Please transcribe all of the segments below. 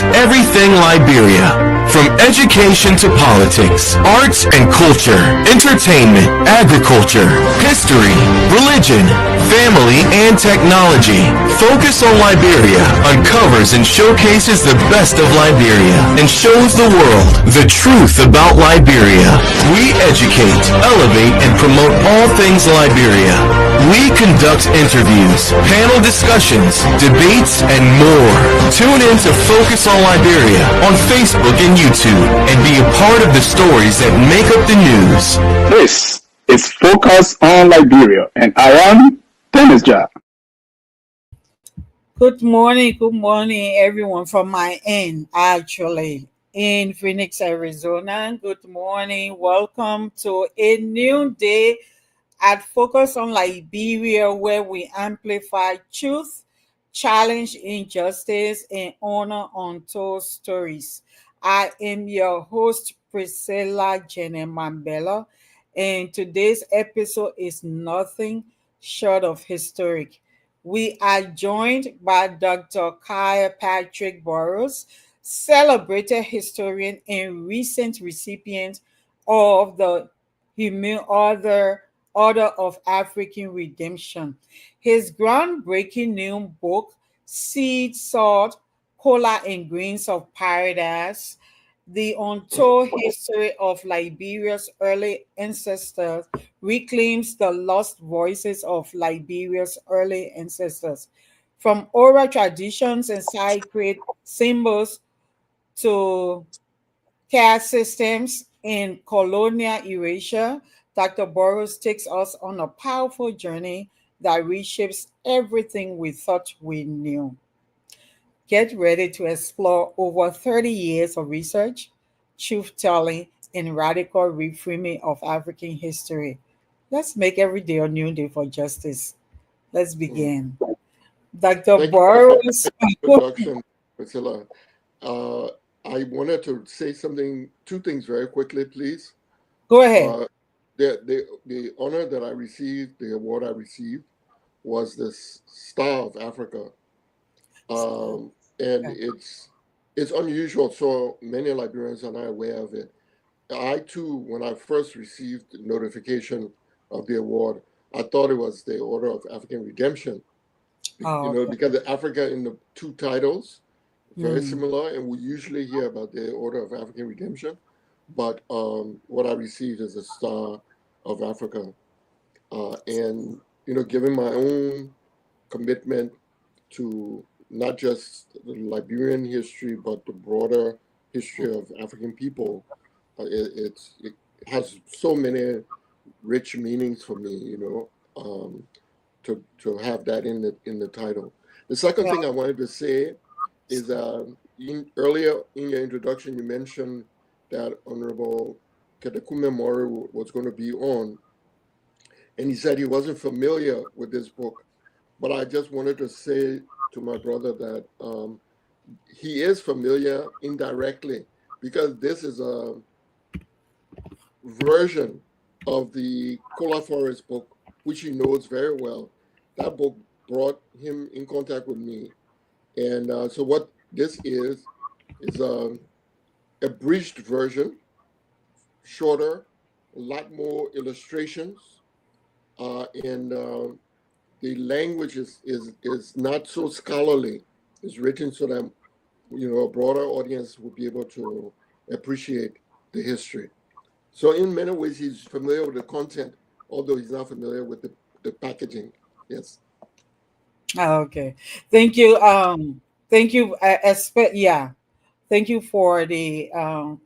Everything Liberia. From education to politics, arts and culture, entertainment, agriculture, history, religion, family, and technology. Focus on Liberia uncovers and showcases the best of Liberia and shows the world the truth about Liberia. We educate, elevate, and promote all things Liberia. We conduct interviews, panel discussions, debates, and more. Tune in to Focus on Liberia on Facebook and YouTube and be a part of the stories that make up the news. This is Focus on Liberia, and I am Dennis Ja. Good morning, everyone from my end, actually, in Phoenix, Arizona. Good morning. Welcome to a new day at Focus on Liberia, where we amplify truth, challenge injustice, and honor untold stories. I am your host, Priscilla Mah-Belloh, and today's episode is nothing short of historic. We are joined by Dr. Kyle Patrick Boros, celebrated historian and recent recipient of the Order of African Redemption. His groundbreaking new book, Seed, Salt, Cola, and Grains of Paradise, The Untold History of Liberia's Early Ancestors, reclaims the lost voices of Liberia's early ancestors. From oral traditions and sacred symbols to caste systems in colonial erasure, Dr. Boros takes us on a powerful journey that reshapes everything we thought we knew. Get ready to explore over 30 years of research, truth telling, and radical reframing of African history. Let's make every day a new day for justice. Let's begin. Dr. Thank you for Boros, that introduction, Priscilla. Uh, I wanted to say two things very quickly, please. go ahead. Uh, the honor that I received, the award I received, was the Star of Africa, and it's unusual. So many Liberians are not aware of it. I too, when I first received the notification of the award, I thought it was the Order of African Redemption. Oh, okay. Because the Africa in the two titles very Mm. similar, and we usually hear about the Order of African Redemption. But what I received is the Star of Africa, and given my own commitment to not just the Liberian history, but the broader history of African people, it has so many rich meanings for me. To have that in the title. The second Yeah. thing I wanted to say is earlier in your introduction, you mentioned that Honorable Ketekume Mori was going to be on, and he said he wasn't familiar with this book. But I just wanted to say to my brother that he is familiar indirectly, because this is a version of the Cola Forest book, which he knows very well. That book brought him in contact with me. And so what this is a abridged version, shorter, a lot more illustrations, and the language is not so scholarly. It's written so that a broader audience will be able to appreciate the history. So in many ways, he's familiar with the content, although he's not familiar with the packaging. Yes. Okay. Thank you. Thank you. Yeah. Thank you for the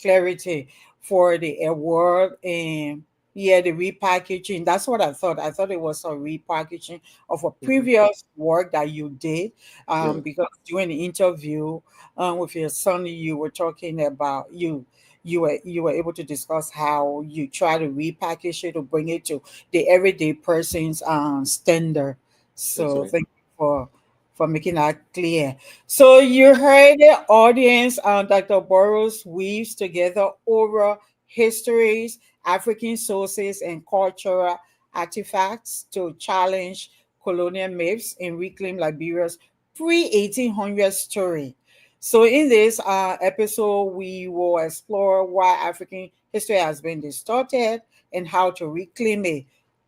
clarity for the award and yeah, the repackaging. That's what I thought. I thought it was a repackaging of a Mhm. previous work that you did. Yes. Because during the interview with your son, you were talking about you were able to discuss how you try to repackage it to bring it to the everyday person's standard. That's So right. thank you for making that clear. So you heard the audience, Dr. Boros weaves together oral histories, African sources, and cultural artifacts to challenge colonial myths and reclaim Liberia's pre-1800 story. So, in this episode, we will explore why African history has been distorted and how to reclaim it.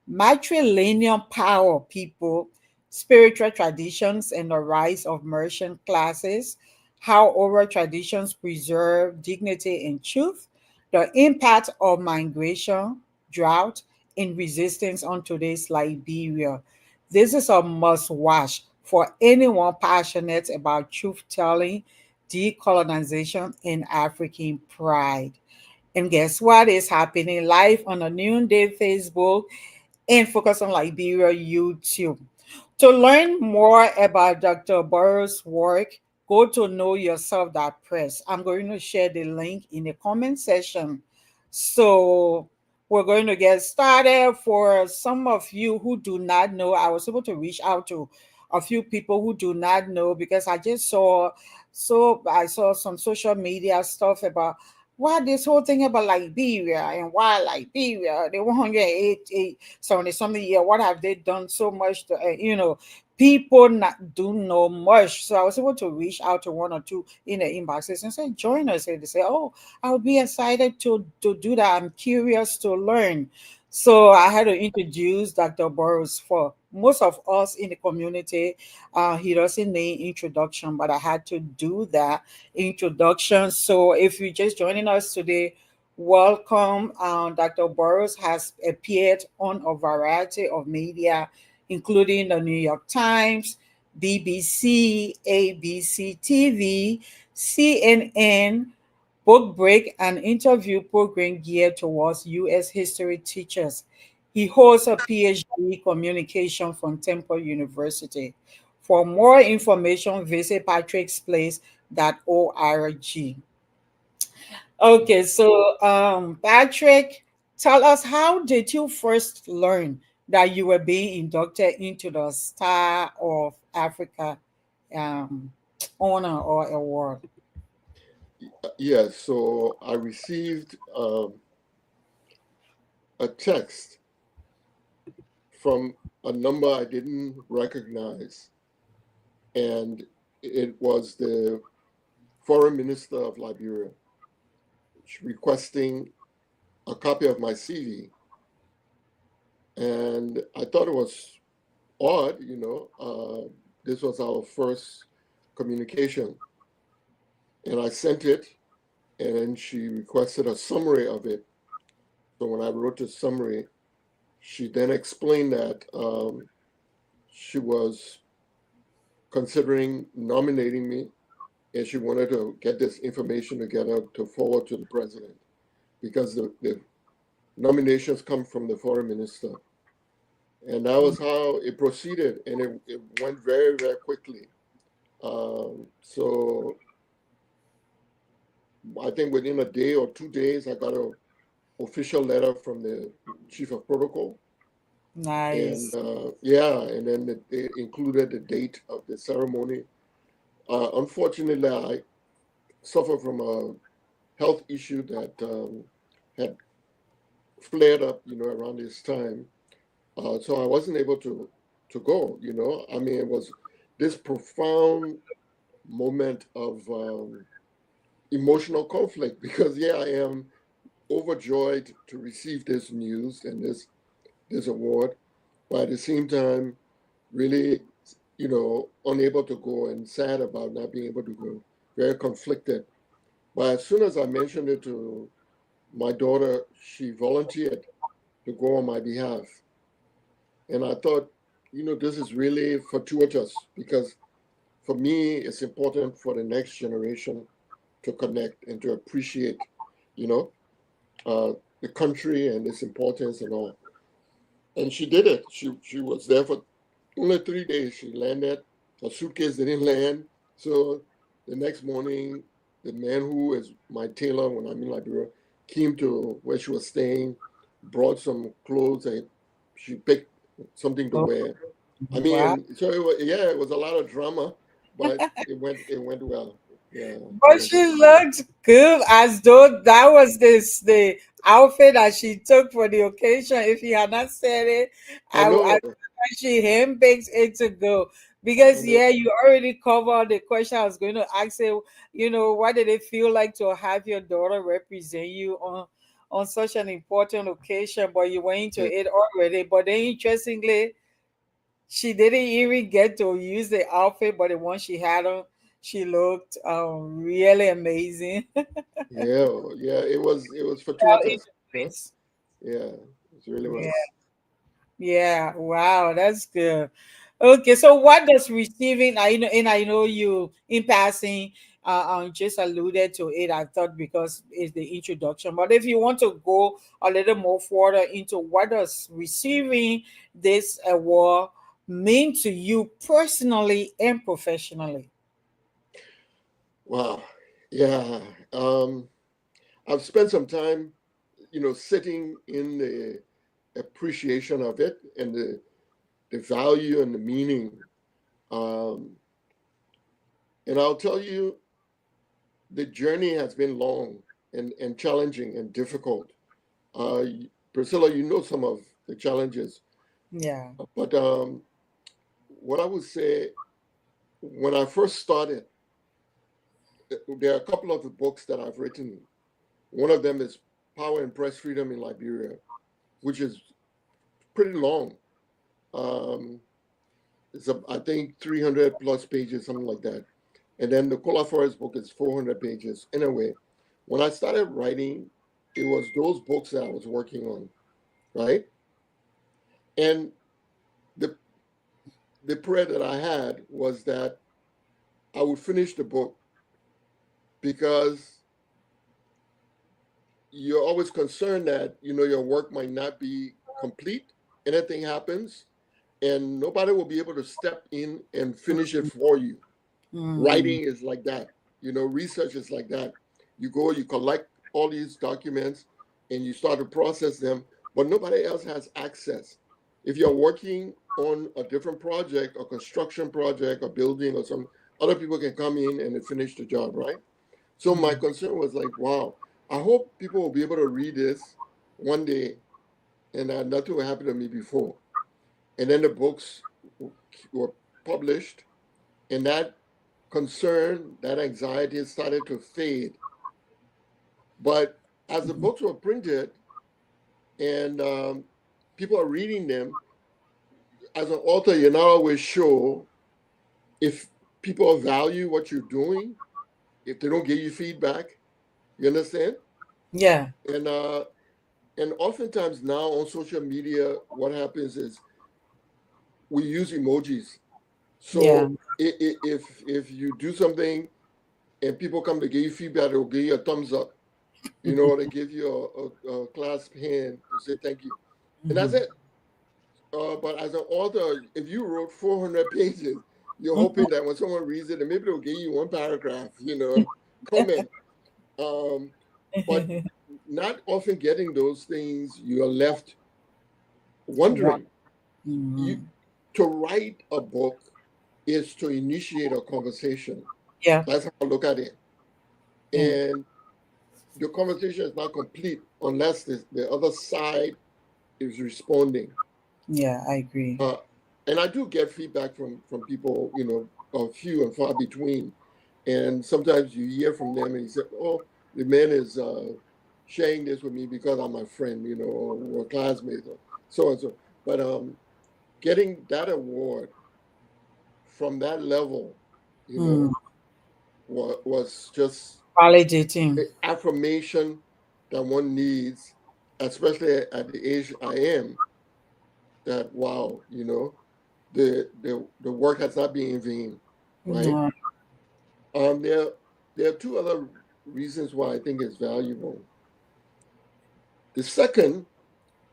Matrilineal power, people, spiritual traditions, and the rise of merchant classes, how oral traditions preserve dignity and truth, the impact of migration, drought, and resistance on today's Liberia. This is a must watch for anyone passionate about truth telling, decolonization, and African pride. And guess what is happening live on the Noonday Facebook and Focus on Liberia YouTube. To learn more about Dr. Boros' work, go to knowyourself.press. I'm going to share the link in the comment section. So we're going to get started. For some of you who do not know, I was able to reach out to a few people who do not know because I just saw I saw some social media stuff about why this whole thing about Liberia and why Liberia, they 108 something year. What have they done so much to, people not do know much. So I was able to reach out to one or two in the inboxes and say, join us. And they say, oh, I would be excited to do that. I'm curious to learn. So I had to introduce Dr. Boros. For most of us in the community, he doesn't need introduction, but I had to do that introduction. So if you're just joining us today, welcome. Dr. Boros has appeared on a variety of media, including the New York Times, BBC, ABC TV, CNN, Book Break, an interview program geared towards U.S. history teachers. He holds a PhD in communication from Temple University. For more information, visit patricksplace.org. Okay, so Patrick, tell us, how did you first learn that you were being inducted into the Star of Africa um, honor or award? Yes, so I received a text from a number I didn't recognize, and it was the foreign minister of Liberia requesting a copy of my CV. And I thought it was odd, this was our first communication. And I sent it, and then she requested a summary of it. So when I wrote the summary, she then explained that she was considering nominating me, and she wanted to get this information together to forward to the president, because the nominations come from the foreign minister. And that was how it proceeded, and it went very, very quickly. So I think within a day or 2 days, I got an official letter from the chief of protocol. Nice. And yeah, and then they included the date of the ceremony. Unfortunately, I suffer from a health issue that had flared up, around this time. So I wasn't able to go. I mean, it was this profound moment of emotional conflict, because I am overjoyed to receive this news and this award, but at the same time, really, unable to go and sad about not being able to go, very conflicted. But as soon as I mentioned it to my daughter, she volunteered to go on my behalf. And I thought, this is really fortuitous, because for me, it's important for the next generation to connect and to appreciate, the country and its importance and all. And she did it. She was there for only 3 days. She landed. Her suitcase didn't land. So the next morning, the man who is my tailor when I'm in Liberia came to where she was staying, brought some clothes, and she picked something to wear. I Wow. mean, so it was a lot of drama, but it went well. Yeah. But she looked good, as though that was the outfit that she took for the occasion. If you had not said it, I I know. she handpicked it to go. Because And then, yeah, you already covered the question I was going to ask you. You know, what did it feel like to have your daughter represent you on such an important occasion? But you went into yeah, it already. But then, interestingly, she didn't even get to use the outfit, but the one she had on, she looked really amazing. yeah, it was Fell into fortuitous. place. Yeah, it really Yeah. was. Yeah, wow, that's good. Okay, so what does receiving? I know you in passing, just alluded to it. I thought because it's the introduction, but if you want to go a little more further into what does receiving this award mean to you personally and professionally? Wow. Yeah. I've spent some time, sitting in the appreciation of it and the value and the meaning. Um, and I'll tell you, the journey has been long and challenging and difficult. Priscilla, you know some of the challenges, Yeah. but what I would say when I first started, there are a couple of the books that I've written. One of them is Power and Press Freedom in Liberia, which is pretty long. Um, I think 300 plus pages, something like that. And then the Cola Forest book is 400 pages. Anyway, when I started writing, it was those books that I was working on, right? And the the prayer that I had was that I would finish the book because you're always concerned that your work might not be complete. Anything happens, and nobody will be able to step in and finish it for you. Mm, Writing is like that. Research is like that. You go, you collect all these documents, and you start to process them, but nobody else has access. If you're working on a different project, a construction project, a building, or some other people can come in and finish the job, right? So my mm, concern was like, wow, I hope people will be able to read this one day, and nothing will happen to me before. And then the books were published, and that concern, that anxiety started to fade. But as the books were printed and people are reading them, as an author, you're not always sure if people value what you're doing, if they don't give you feedback. You understand? yeah. And oftentimes now on social media, what happens is we use emojis. Yeah. So if you do something and people come to give you feedback, they'll give you a thumbs up. They give you a clasp hand to say thank you, and that's Mhm. it. But as an author, if you wrote 400 pages, you're hoping that when someone reads it, and maybe they'll give you one paragraph, comment. Um, but not often getting those things, you are left Wow. wondering. You Mhm. To write a book is to initiate a conversation. Yeah. That's how I look at it, Yeah. and the conversation is not complete unless the other side is responding. Yeah, I agree. Uh, and I do get feedback from people, few and far between. And sometimes you hear from them and you say, "Oh, the man is sharing this with me because I'm my friend, or we're classmates, or so and so." But getting that award from that level, you Mm. know, was just Validating. affirmation that one needs, especially at the age I am. That wow, the work has not been in vain, right? No. There there are two other reasons why I think it's valuable. The second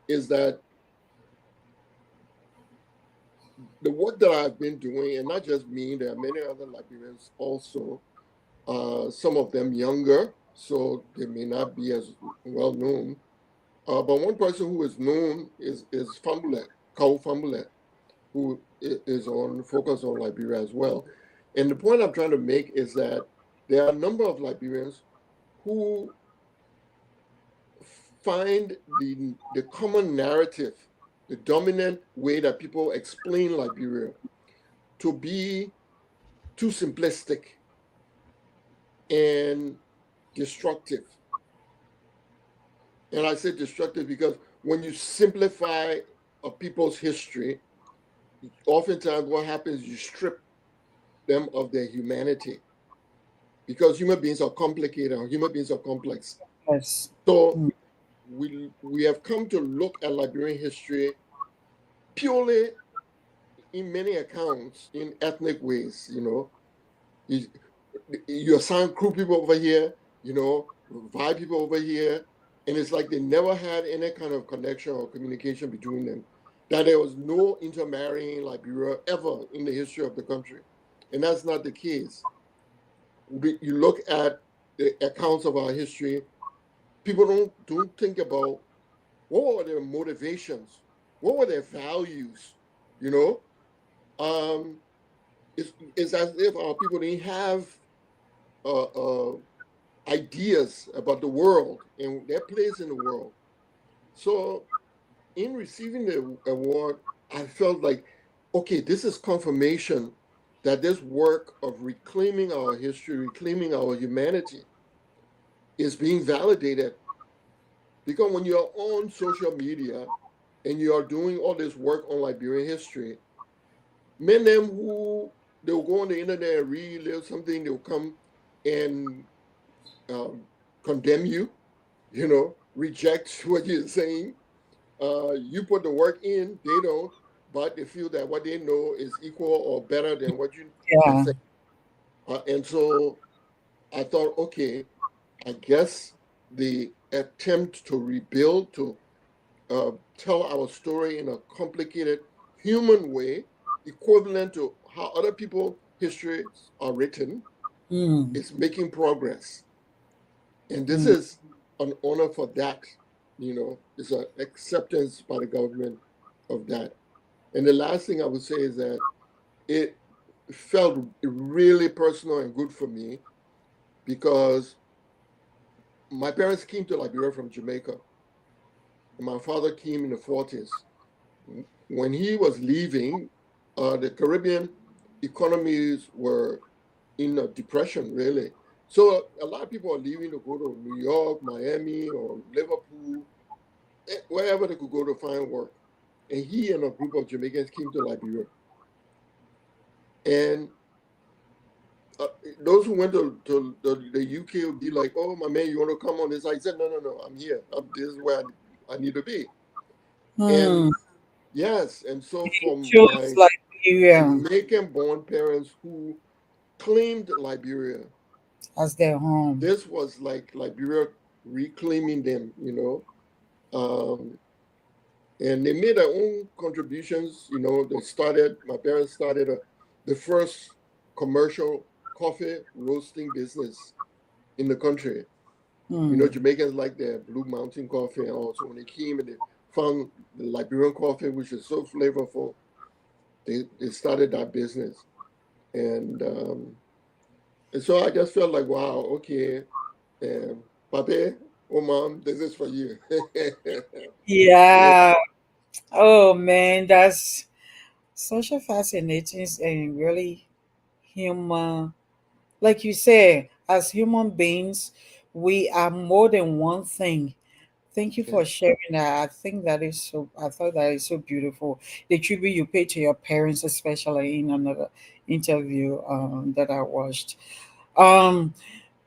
is that the work that I've been doing, and not just me, there are many other Liberians also. Some of them younger, so they may not be as well known. But one person who is known is Fambulet, Kau Fambulet, who is on focus on Liberia as well. And the point I'm trying to make is that there are a number of Liberians who find the common narrative, the dominant way that people explain Liberia to be too simplistic and destructive. And I say destructive because when you simplify a people's history, oftentimes what happens, you strip them of their humanity, because human beings are complicated, or human beings are complex. Yes. So we have come to look at Liberian history purely, in many accounts, in ethnic ways. You assign Kru people over here, Vai people over here, and it's like they never had any kind of connection or communication between them. That there was no intermarrying in Liberia ever in the history of the country, and that's not the case. You look at the accounts of our history, people don't think about what were their motivations, what were their values. You know, it's as if our people didn't have ideas about the world and their place in the world. So, in receiving the award, I felt like, okay, this is confirmation that this work of reclaiming our history, reclaiming our humanity, is being validated. Because when you're on social media and you are doing all this work on Liberian history, many of them who they'll go on the internet and relive something, they'll come and condemn you, reject what you're saying. You put the work in, they don't, but they feel that what they know is equal or better than what you Yeah. say. And so I thought, okay, I guess the attempt to rebuild, to tell our story in a complicated human way, equivalent to how other people's histories are written, is making progress. And this is an honor for that. It's an acceptance by the government of that. And the last thing I would say is that it felt really personal and good for me, because my parents came to Liberia from Jamaica. And my father came in the 40s. When he was leaving, the Caribbean economies were in a depression, really. So a lot of people are leaving to go to New York, Miami, or Liverpool, wherever they could go to find work. And he and a group of Jamaicans came to Liberia. And those who went to the UK would be like, oh, my man, you want to come on this? I said, no, I'm here. This is where I need to be. And yes, and so from Shows my Liberia Jamaican-born parents who claimed Liberia as their home. This was like Liberia reclaiming them, and they made their own contributions. My parents started the first commercial coffee roasting business in the country. Jamaicans like their Blue Mountain coffee, and also when they came and they found the Liberian coffee, which is so flavorful, they started that business. And so I just felt like, wow, okay, Pape, oh mom, this is for you. Yeah. Oh man, that's such a fascinating and really human. Like you say, as human beings, we are more than one thing. Thank you for Yes. sharing that. I thought that is so beautiful. The tribute you pay to your parents, especially in another interview that I watched. Um,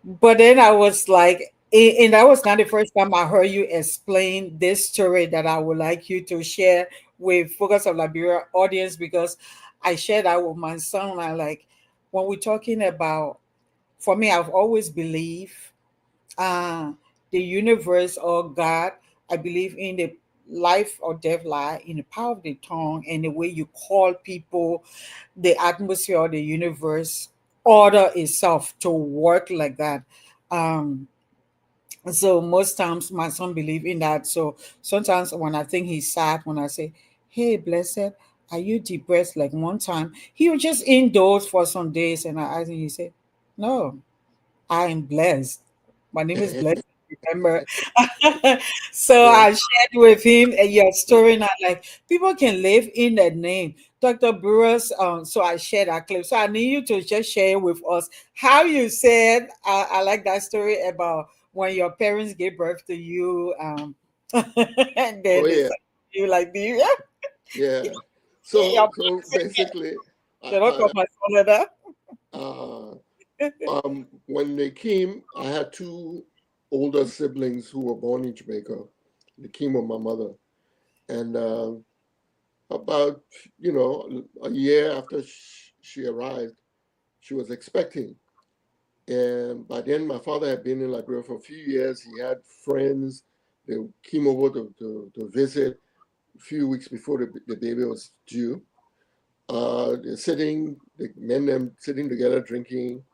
but then I was like, and that was not the first time I heard you explain this story that I would like you to share with Focus of Liberia audience, because I shared that with my son. I like, when we're talking about, for me, I've always believed uh, the universe or God. I believe in the life or death lie in the power of the tongue and the way you call people, the atmosphere of the universe, order itself to work like that. Um, so most times my son believe in that. So sometimes when I think he's sad, when I say, "Hey, blessed, are you depressed?" Like one time, he was just indoors for some days, and I asked him, he said, "No, I am blessed. My name is Blessed." Remember, so Yes. I shared with him your story. And I like, people can live in that name. Dr. Boros, so I shared that clip. So I need you to just share with us how you said, I like that story about when your parents gave birth to you, and Oh then they yeah, said you like the yeah. your So basically, they don't come as Canada. uh, when they came, I had two older siblings who were born in Jamaica. They came with my mother, and about a year after she arrived, she was expecting. And by then, my father had been in Liberia for a few years. He had friends. They came over to visit a few weeks before the baby was due. They're sitting, the men them sitting together drinking,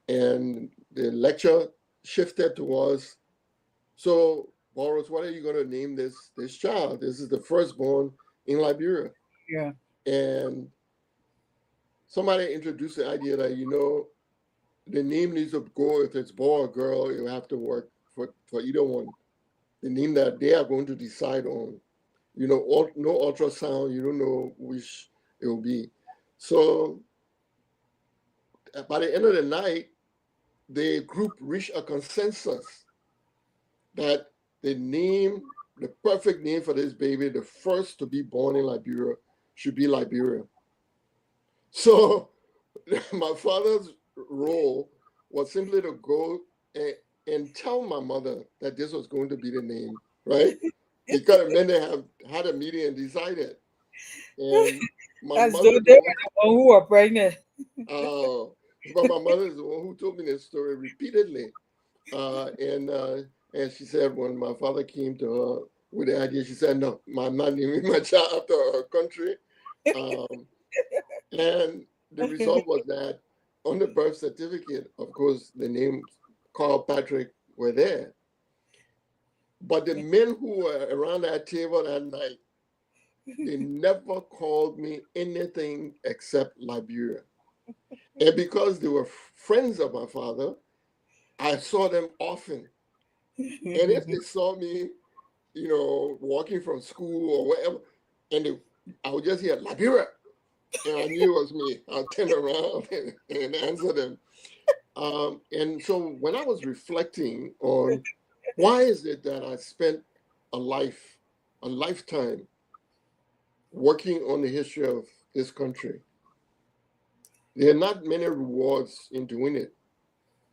and the lecture shifted towards, so Boros, what are you going to name this child? This is the firstborn in Liberia. Yeah. And somebody introduced the idea that, the name needs to go, if it's boy or girl, you have to work for either one. The name that they are going to decide on. No ultrasound, you don't know which it will be. So by the end of the night, the group reached a consensus that the perfect name for this baby, the first to be born in Liberia, should be Liberia. So my father's role was simply to go and tell my mother that this was going to be the name, right? Because then they have had a meeting and decided. And my That's mother, though they were the one who were pregnant. uh, but my mother is the one who told me this story repeatedly. And she said when my father came to her with the idea, she said, "No, I'm not naming my child after her country." Um, and the result was that on the birth certificate, of course, the names Carl Patrick were there. But the men who were around that table that night, they never called me anything except Liberia. And because they were friends of my father, I saw them often. And if they saw me, walking from school or whatever, and I would just hear Liberia, and I knew it was me. I'll turn around and answer them. And so when I was reflecting on why is it that I spent a lifetime working on the history of this country, there are not many rewards in doing it,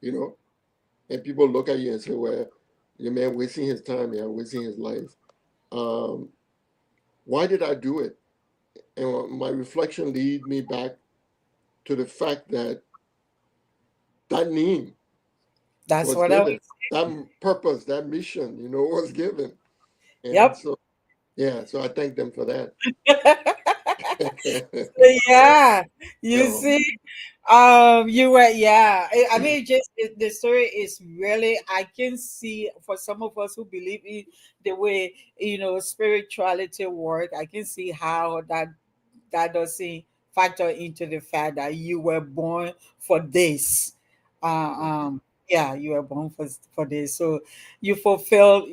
you know. And people look at you and say, "Well, your man wasting his time, yeah, wasting his life." Um, why did I do it? And my reflection lead me back to the fact that that name That's was what I was. given, that purpose, that mission, was given. And Yep. so, yeah, so I thank them for that. Yeah, you No, see, you were, yeah. I mean, just the story is really, I can see for some of us who believe in the way, spirituality work, I can see how that doesn't factor into the fact that you were born for this. Yeah, you were born for this. So you fulfill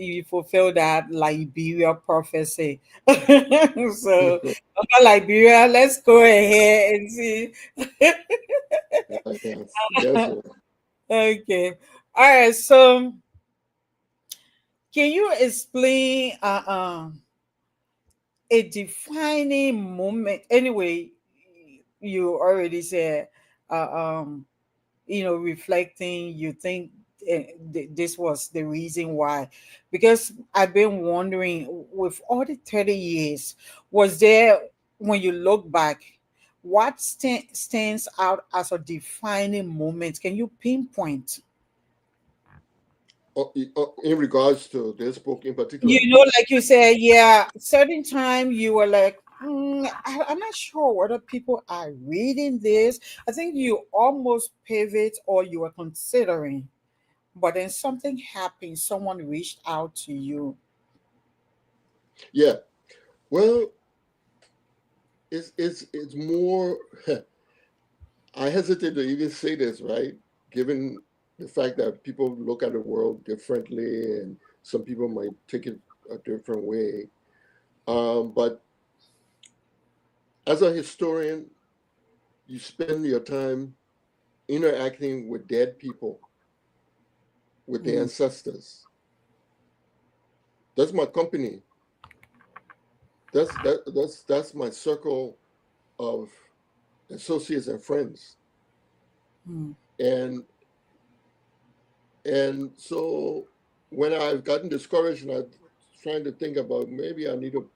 that Liberia prophecy. So okay, Liberia, let's go ahead and see. yes, sir. Okay. All right. So can you explain a defining moment? Anyway, you already said reflecting, you think this was the reason why. Because I've been wondering, with all the 30 years, was there, when you look back, what stands out as a defining moment? Can you pinpoint? In regards to this book in particular, Like you said, yeah, certain time you were like, I'm not sure whether people are reading this. I think you almost pivot, or you were considering, but then something happened. Someone reached out to you. yeah. Well, it's more. I hesitate to even say this, right? Given the fact that people look at the world differently, and some people might take it a different way. But as a historian, you spend your time interacting with dead people, with their ancestors. That's my company. That's my circle of associates and friends. And so when I've gotten discouraged and I'm trying to think about maybe I need to,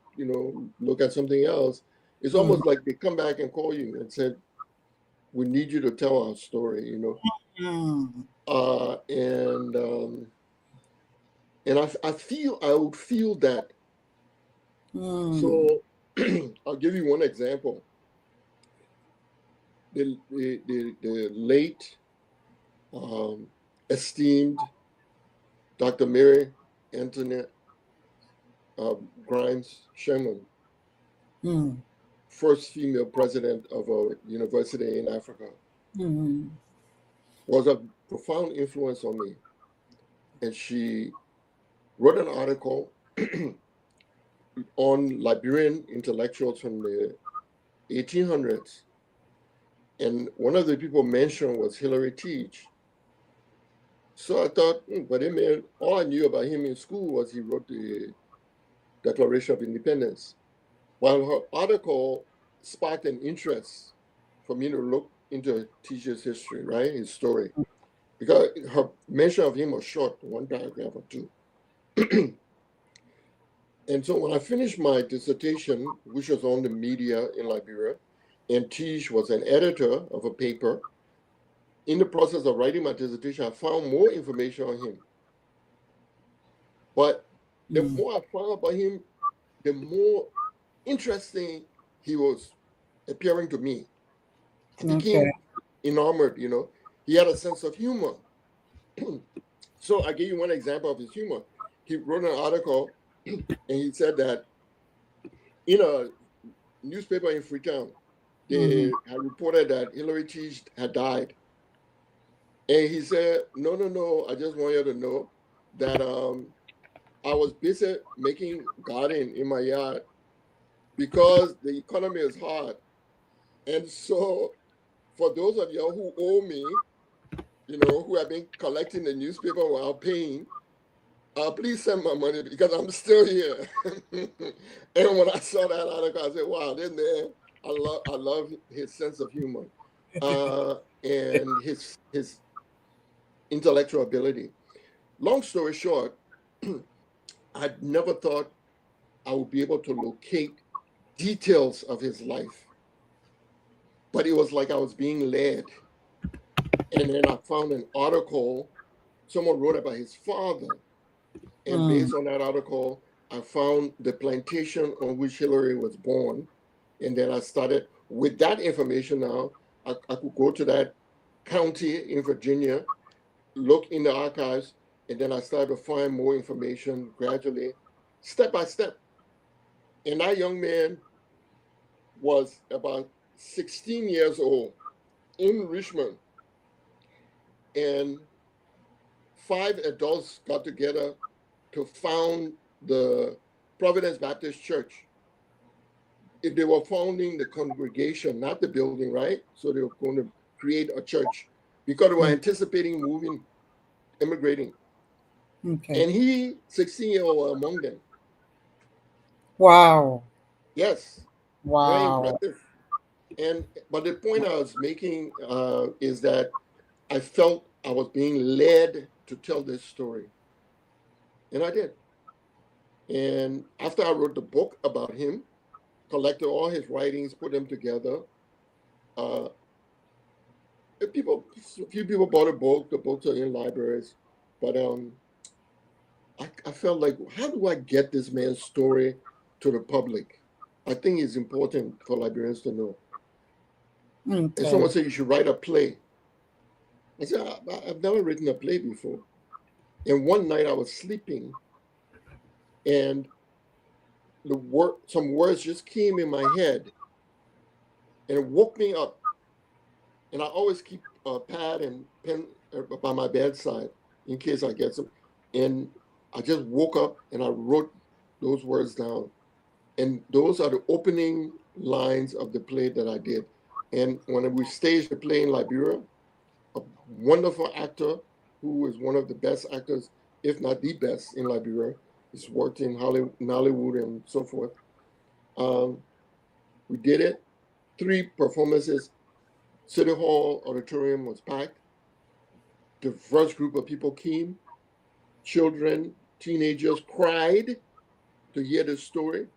look at something else, it's almost like they come back and call you and said, we need you to tell our story, and I would feel that. So I'll give you one example. The late esteemed Dr. Mary Antoinette Grimes Sherman, first female president of a university in Africa, was a profound influence on me. And she wrote an article on Liberian intellectuals from the 1800s. And one of the people mentioned was Hilary Teach. So I thought, but all I knew about him in school was he wrote the Declaration of Independence. While her article sparked an interest for me to look into Teach's history, right, his story. Because her mention of him was short, one paragraph or two. And so when I finished my dissertation, which was on the media in Liberia, and Tish was an editor of a paper, in the process of writing my dissertation, I found more information on him. But the more I found about him, the more interesting he was appearing to me. I became enamored, He had a sense of humor. So I give you one example of his humor. He wrote an article and he said that in a newspaper in Freetown, they had reported that Hilary Teach had died. And he said, no, I just want you to know that I was busy making garden in my yard because the economy is hard. And so for those of you who owe me, who have been collecting the newspaper while paying, please send my money because I'm still here. And when I saw that article, I said, wow, this man, I love his sense of humor and his intellectual ability. Long story short, I never thought I would be able to locate details of his life. But it was like I was being led. And then I found an article, someone wrote about his father. And based on that article, I found the plantation on which Hilary was born. And then I started, with that information now, I could go to that county in Virginia, look in the archives, and then I started to find more information gradually, step by step. And that young man was about 16 years old in Richmond. And 5 adults got together to found the Providence Baptist Church. If they were founding the congregation, not the building, right? So they were going to create a church because they were anticipating immigrating. Okay. And he, 16-year-old, among them. Wow. Yes. Wow. Very impressive. But the point I was making is that I felt I was being led to tell this story. And I did. And after I wrote the book about him, collected all his writings, put them together, a few people bought a book. The books are in libraries. But I felt like, how do I get this man's story to the public? I think it's important for Liberians to know. Okay. And someone said, you should write a play. I said, I've never written a play before. And one night I was sleeping and some words just came in my head and it woke me up. And I always keep a pad and pen by my bedside in case I get some. And I just woke up and I wrote those words down. And those are the opening lines of the play that I did. And when we staged the play in Liberia, a wonderful actor who is one of the best actors, if not the best in Liberia, he's worked in Hollywood and so forth. We did it. 3 performances. City Hall auditorium was packed. Diverse group of people came. Children, teenagers cried to hear the story.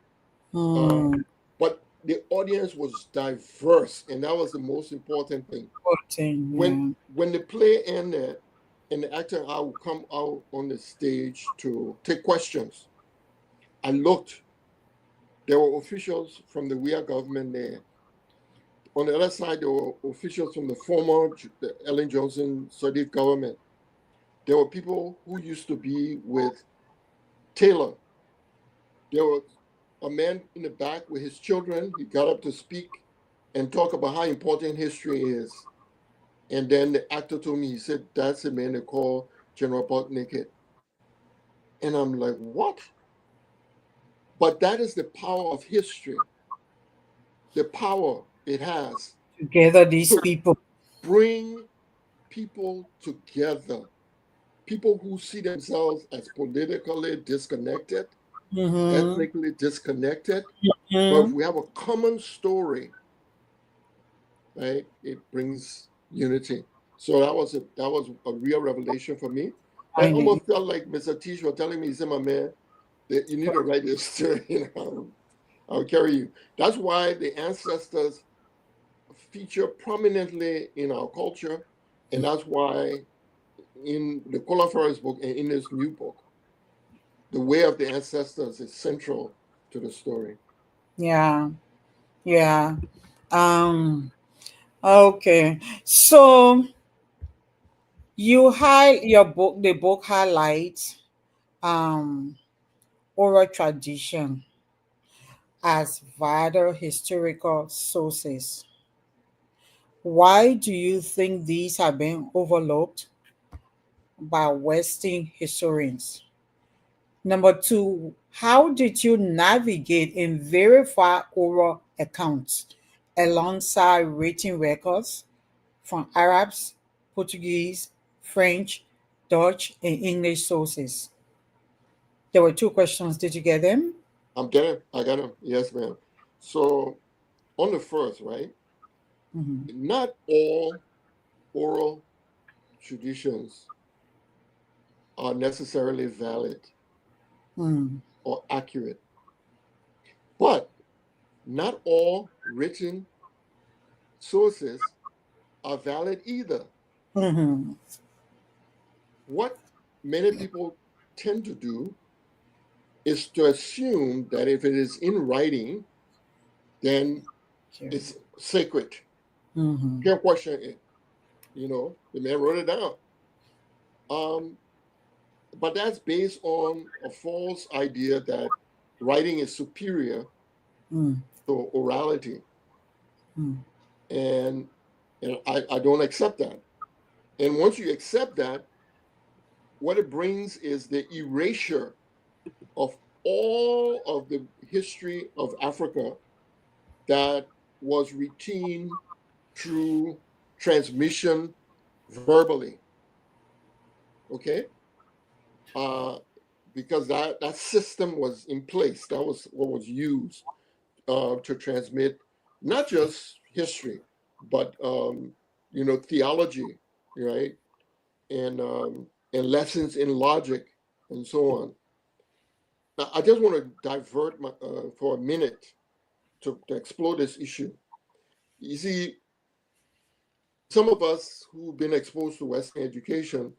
But the audience was diverse, and that was the most important thing. When the play ended, and the actor and I would come out on the stage to take questions, I looked. There were officials from the WEA government there. On the other side, there were officials from the former Ellen Johnson Sirleaf government. There were people who used to be with Taylor. There was a man in the back with his children. He got up to speak and talk about how important history is. And then the actor told me, he said, that's the man they call General Buck Naked. And I'm like, what? But that is the power of history. The power it has. Together, these people. Bring people together. People who see themselves as politically disconnected, ethnically disconnected. But if we have a common story, right, it brings unity. So that was a real revelation for me. I almost felt like Mr. Tish was telling me, he said, my man, that you need to write this story. I'll carry you. That's why the ancestors feature prominently in our culture, and that's why in the Kola Forest book and in this new book, the way of the ancestors is central to the story. Yeah. Okay. So the book highlights oral tradition as vital historical sources. Why do you think these have been overlooked by Western historians? Number 2, how did you navigate and verify oral accounts alongside written records from Arabs, Portuguese, French, Dutch, and English sources? There were 2 questions. Did you get them? I got them. Yes, ma'am. So on the first, right? Not all oral traditions are necessarily valid or accurate, but not all written sources are valid either. What many people tend to do is to assume that if it is in writing, then it's sacred. Can't question it. The man wrote it down. But that's based on a false idea that writing is superior to orality. And I don't accept that. And once you accept that, what it brings is the erasure of all of the history of Africa that was retained through transmission verbally. Okay? Because that system was in place. That was what was used to transmit not just history, but theology, right? And lessons in logic and so on. Now, I just want to divert for a minute to explore this issue. You see, some of us who've been exposed to Western education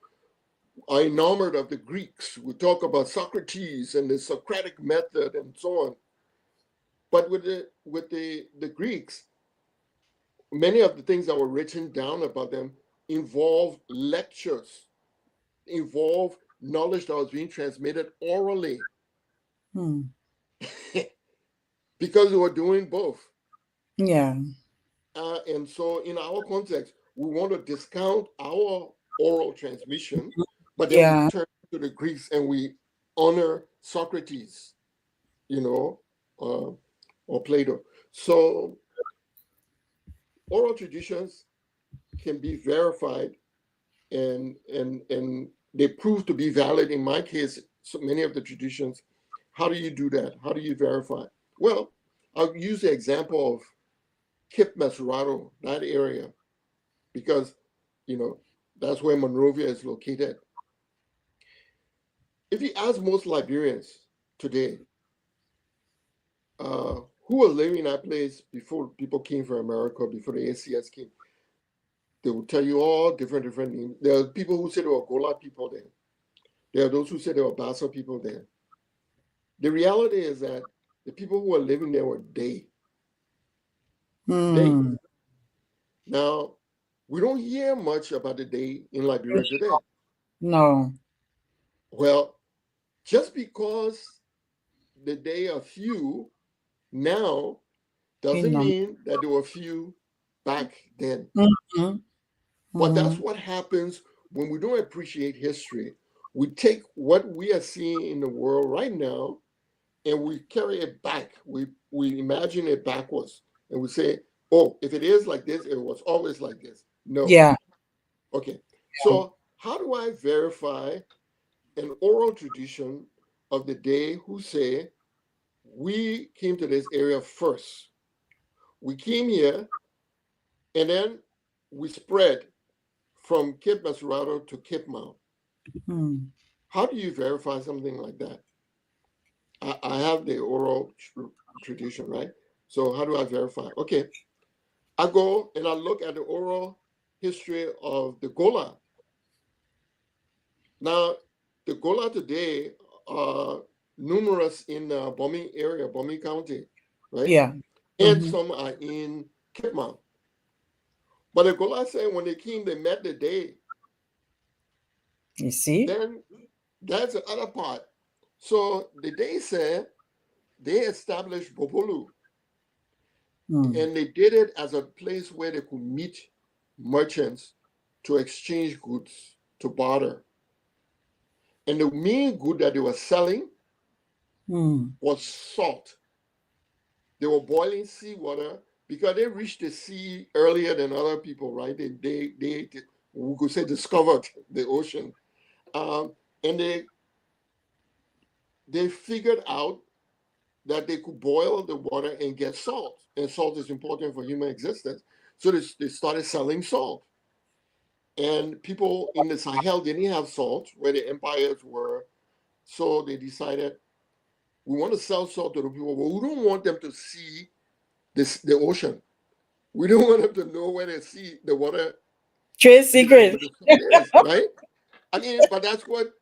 are enamored of the Greeks. We talk about Socrates and the Socratic method and so on. But with the Greeks, many of the things that were written down about them involve lectures, involve knowledge that was being transmitted orally. Because they were doing both. Yeah. And so in our context, we want to discount our oral transmission, but then we turn to the Greeks and we honor Socrates, or Plato. So oral traditions can be verified, and they prove to be valid. In my case, so many of the traditions. How do you do that? How do you verify? Well, I'll use the example of Cape Mesurado, that area, because that's where Monrovia is located. If you ask most Liberians today, who were living in that place before people came from America, before the ACS came, they will tell you all different names. There are people who say there were Gola people there. There are those who say there were Bassa people there. The reality is that the people who were living there were they. They. Now, we don't hear much about the day in Liberia today. No. Well, just because the day are few now doesn't mean that there were few back then. But that's what happens when we don't appreciate history. We take what we are seeing in the world right now and we carry it back. We imagine it backwards and we say, oh, if it is like this, it was always like this. No. Yeah. Okay. So how do I verify an oral tradition of the day who say we came to this area first? We came here and then we spread from Cape Mesurado to Cape Mount. How do you verify something like that? I have the oral tradition, right? So how do I verify? Okay, I go and I look at the oral history of the Gola. Now, the Gola today are numerous in Bombing area, Bombing County, right? Yeah. And some are in Cape Mount. But the Gola said when they came, they met the day. You see? Then that's the other part. So the day said they established Bobolu. And they did it as a place where they could meet merchants to exchange goods, to barter. And the main good that they were selling was salt. They were boiling seawater because they reached the sea earlier than other people, right? They we could say, discovered the ocean. And they figured out that they could boil the water and get salt. And salt is important for human existence. So they started selling salt. And people in the Sahel didn't have salt where the empires were. So they decided, we want to sell salt to the people, but we don't want them to see the ocean. We don't want them to know where they see the water. Trade secret. Right? I mean, but that's what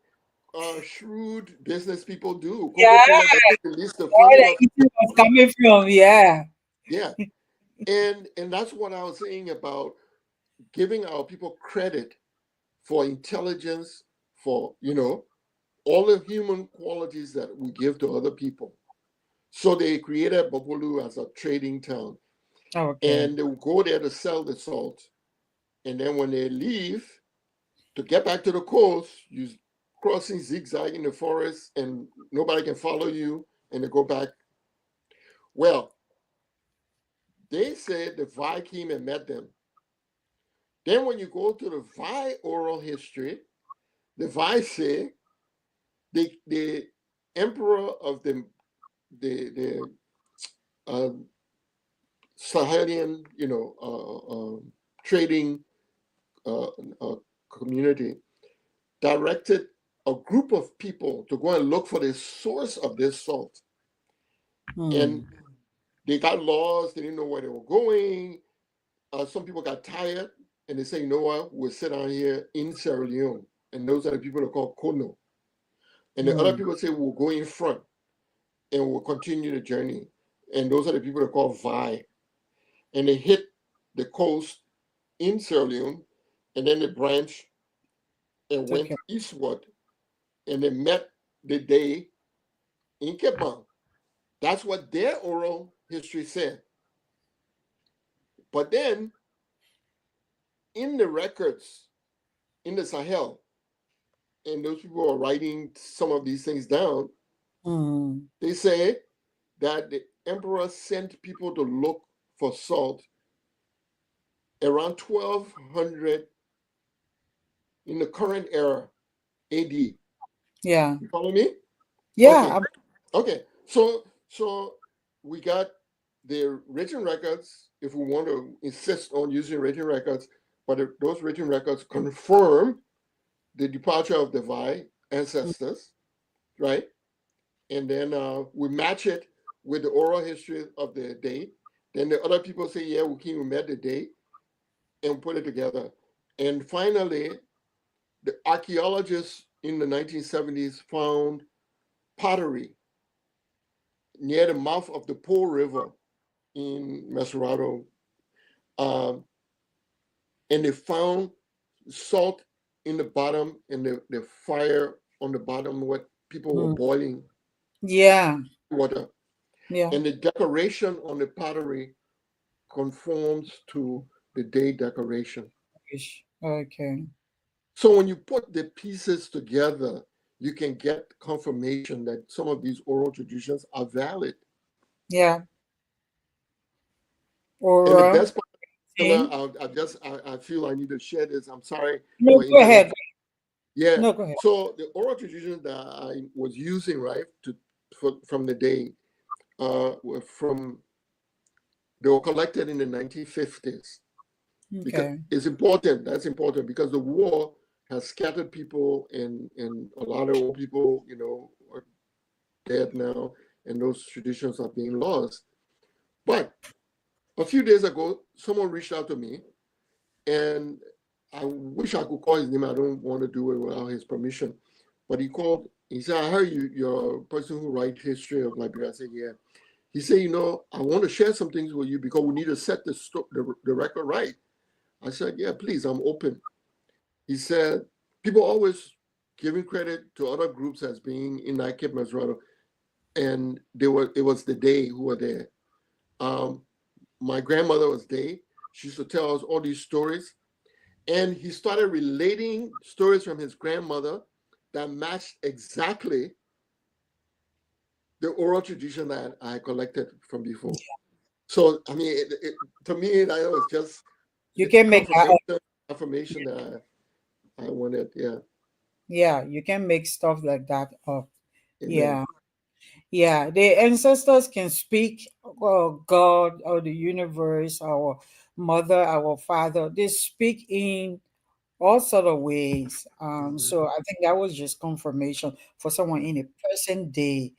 shrewd business people do. Yeah. Release the Where the eating was coming from, yeah. Yeah. And that's what I was saying about giving our people credit for intelligence, for, all the human qualities that we give to other people. So they created Bobolu as a trading town. Okay. And they will go there to sell the salt. And then when they leave, to get back to the coast, you crossing zigzag in the forest and nobody can follow you, and they go back. Well, they said the Vi came and met them. Then when you go to the Vi oral history, the Vi say the emperor of the Sahelian, trading community directed a group of people to go and look for the source of this salt. And they got lost. They didn't know where they were going. Some people got tired and they say, you know what, we'll sit down here in Sierra Leone. And those are the people that are called Kono. And the other people say, we'll go in front and we'll continue the journey. And those are the people that are called Vi. And they hit the coast in Sierra Leone, and then they branched and went eastward, and they met the day in Cape Mount. That's what their oral history said. But then, in the records in the Sahel, and those people are writing some of these things down, they say that the emperor sent people to look for salt around 1200 in the current era, AD. Yeah. You follow me? Yeah. Okay. So we got the written records, if we want to insist on using written records, but if those written records confirm the departure of the Vi ancestors, right? And then we match it with the oral history of the date. Then the other people say, yeah, we met the date and put it together. And finally, the archaeologists in the 1970s found pottery near the mouth of the Po River in Mesurado. And they found salt in the bottom and the fire on the bottom, what people were boiling Yeah. water. Yeah. And the decoration on the pottery conforms to the day decoration. Okay. So when you put the pieces together, you can get confirmation that some of these oral traditions are valid. Yeah. And the Or best part, I feel I need to share this. I'm sorry no, for go ahead. interrupting. Yeah. No, go ahead. So the oral traditions that I was using, right, from the day, were from they were collected in the 1950s. Because Okay. it's important. That's important because the war has scattered people, and a lot of old people, are dead now, and those traditions are being lost. But a few days ago, someone reached out to me, and I wish I could call his name. I don't want to do it without his permission. But he called. He said, "I heard you're a person who writes history of Liberia." I said, "Yeah." He said, "I want to share some things with you because we need to set the record right." I said, "Yeah, please, I'm open." He said, people always giving credit to other groups as being in Cape Masrado, and it was the Day who were there. My grandmother was Day. She used to tell us all these stories, and he started relating stories from his grandmother that matched exactly the oral tradition that I collected from before. So, I mean, to me, that was just You can make confirmation that I wanted. Yeah. yeah, you can make stuff like that up. Amen. Yeah. Yeah, the ancestors can speak, God or the universe, our mother, our father. They speak in all sort of ways. Mhm. So I think that was just confirmation for someone in a present day.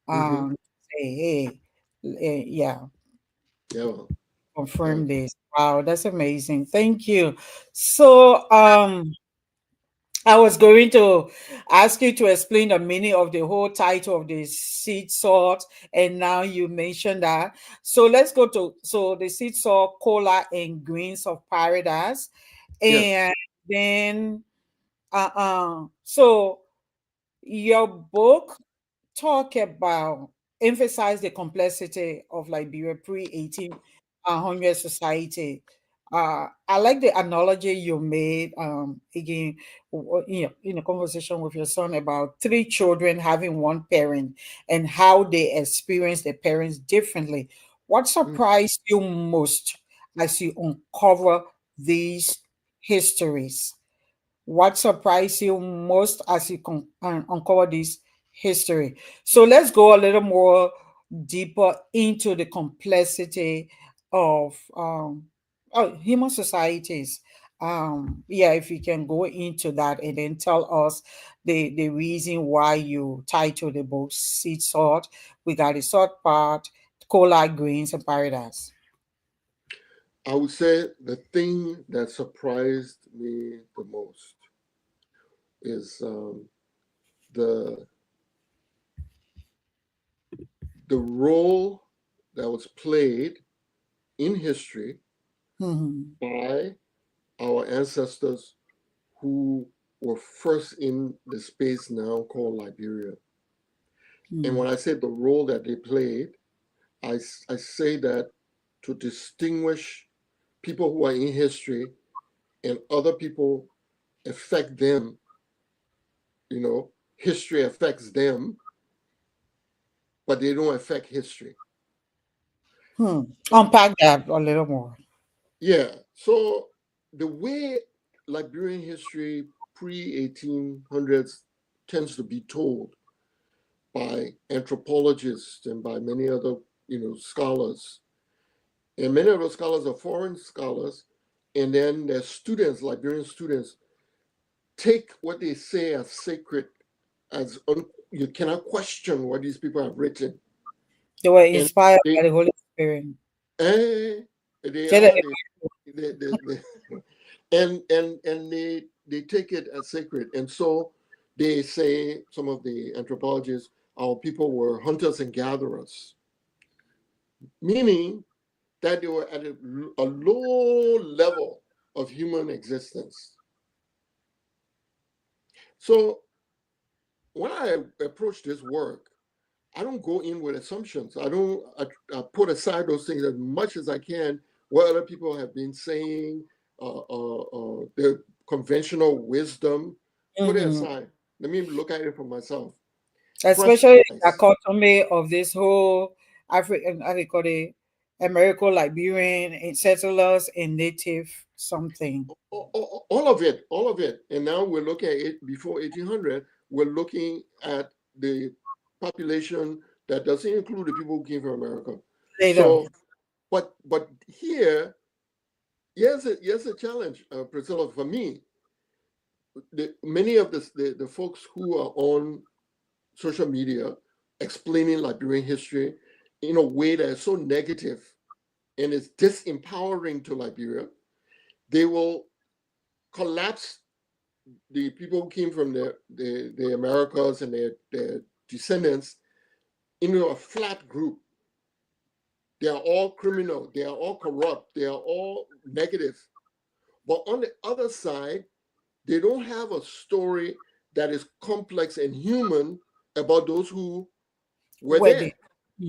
Mhm. Say, hey, yeah, Yeah. Yeah. confirm this. Wow, that's amazing. Thank you. So, I was going to ask you to explain the meaning of the whole title of the seed salt, and now you mentioned that. So let's go to the seed salt, cola, and greens of paradise, Yes. and then so your book talk about emphasize the complexity of Liberia pre-1800 society. I like the analogy you made again in a conversation with your son about three children having one parent and how they experience their parents differently. What Mm. surprised you most as you uncover these histories? What surprised you most as you uncover this history? So let's go a little more deeper into the complexity of human societies. Yeah, if you can go into that and then tell us the reason why you titled the book Seed Salt. We got the salt part, cola, greens, and paradise. I would say the thing that surprised me the most is the the role that was played in history Mhm. by our ancestors who were first in the space now called Liberia. And Mhm. when I say the role that they played, I say that to distinguish people who are in history and other people affect them, history affects them but they don't affect history. Unpack that a little more. Yeah. So the way Liberian history pre-1800s tends to be told by anthropologists and by many other, scholars, and many of those scholars are foreign scholars, and then their students, Liberian students, take what they say as sacred, you cannot question what these people have written. They were And inspired they, by the Holy Spirit. they Say are that they and they take it as sacred, and so they say, some of the anthropologists, our people were hunters and gatherers, meaning that they were at a low level of human existence. So when I approach this work, I don't go in with assumptions. I put aside those things as much as I can, what other people have been saying, the conventional wisdom, put it aside. Let me look at it for myself. Fresh especially the eyes. dichotomy of this whole African, how they call it, American Liberian and settlers and native something. All of it. And now we're looking at it before 1800. We're looking at the population that doesn't include the people who came from America. Later. So, but here, yes, a challenge, Priscilla, for me. Many of the folks who are on social media explaining Liberian history in a way that is so negative and is disempowering to Liberia, they will collapse the people who came from the Americas and their descendants into a flat group. They are all criminal, they are all corrupt, they are all negative. But on the other side, they don't have a story that is complex and human about those who were there.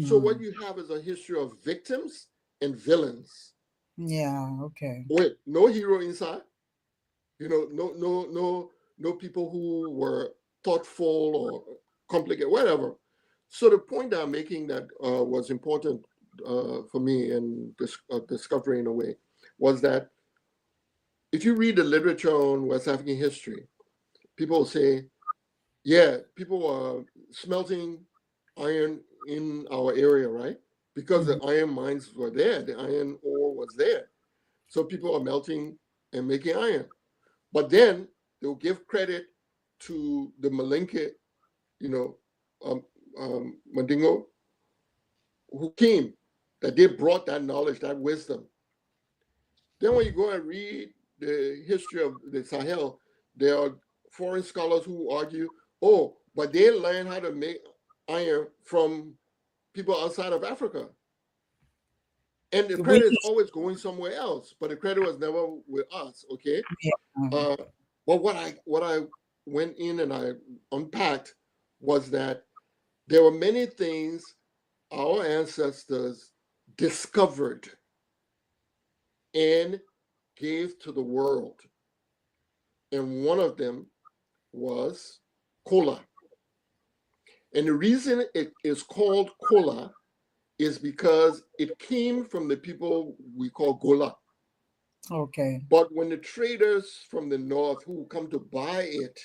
So what you have is a history of victims and villains. Yeah, okay. Wait, no hero inside. No people who were thoughtful or complicated, whatever. So the point that I'm making that was important for me and discovery in a way was that if you read the literature on West African history, people say, yeah, people are smelting iron in our area, right? Because the iron mines were there, the iron ore was there. So people are melting and making iron. But then they'll give credit to the Malinke, Mandingo, who came, that they brought that knowledge, that wisdom. Then when you go and read the history of the Sahel, there are foreign scholars who argue, oh, but they learned how to make iron from people outside of Africa. And the credit is always going somewhere else, but the credit was never with us, okay? Yeah. But what I went in and I unpacked was that there were many things our ancestors discovered and gave to the world. And one of them was cola. And the reason it is called cola is because it came from the people we call Gola. Okay. But when the traders from the north who come to buy it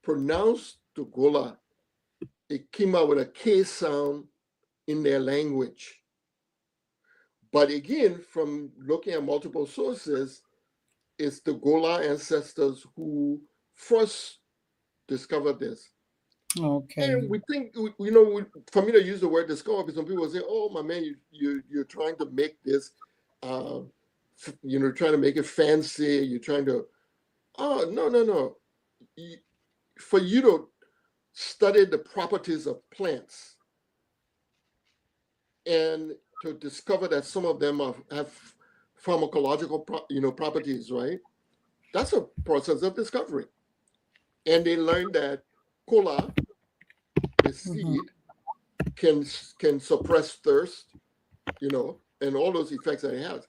pronounced the Gola, it came out with a K sound in their language. But again, from looking at multiple sources, it's the Gola ancestors who first discovered this. Okay. And we think, for me to use the word discover, because some people say, oh, my man, you're trying to make this, trying to make it fancy. You're trying to, no. For you to study the properties of plants and to discover that some of them have pharmacological, properties, right? That's a process of discovery. And they learned that cola, the seed, can suppress thirst, and all those effects that it has.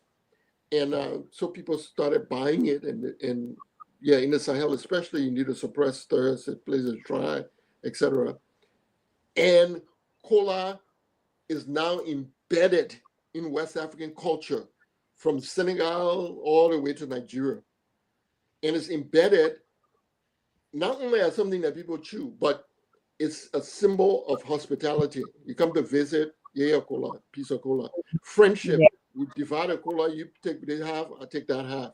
And so people started buying it, and in the Sahel especially, you need to suppress thirst, the place is dry, etc. And Kola is now embedded in West African culture from Senegal all the way to Nigeria. And it's embedded not only as something that people chew, but it's a symbol of hospitality. You come to visit, yeah, cola, piece of cola. Friendship, Yeah. we divide a cola, you take this half, I take that half.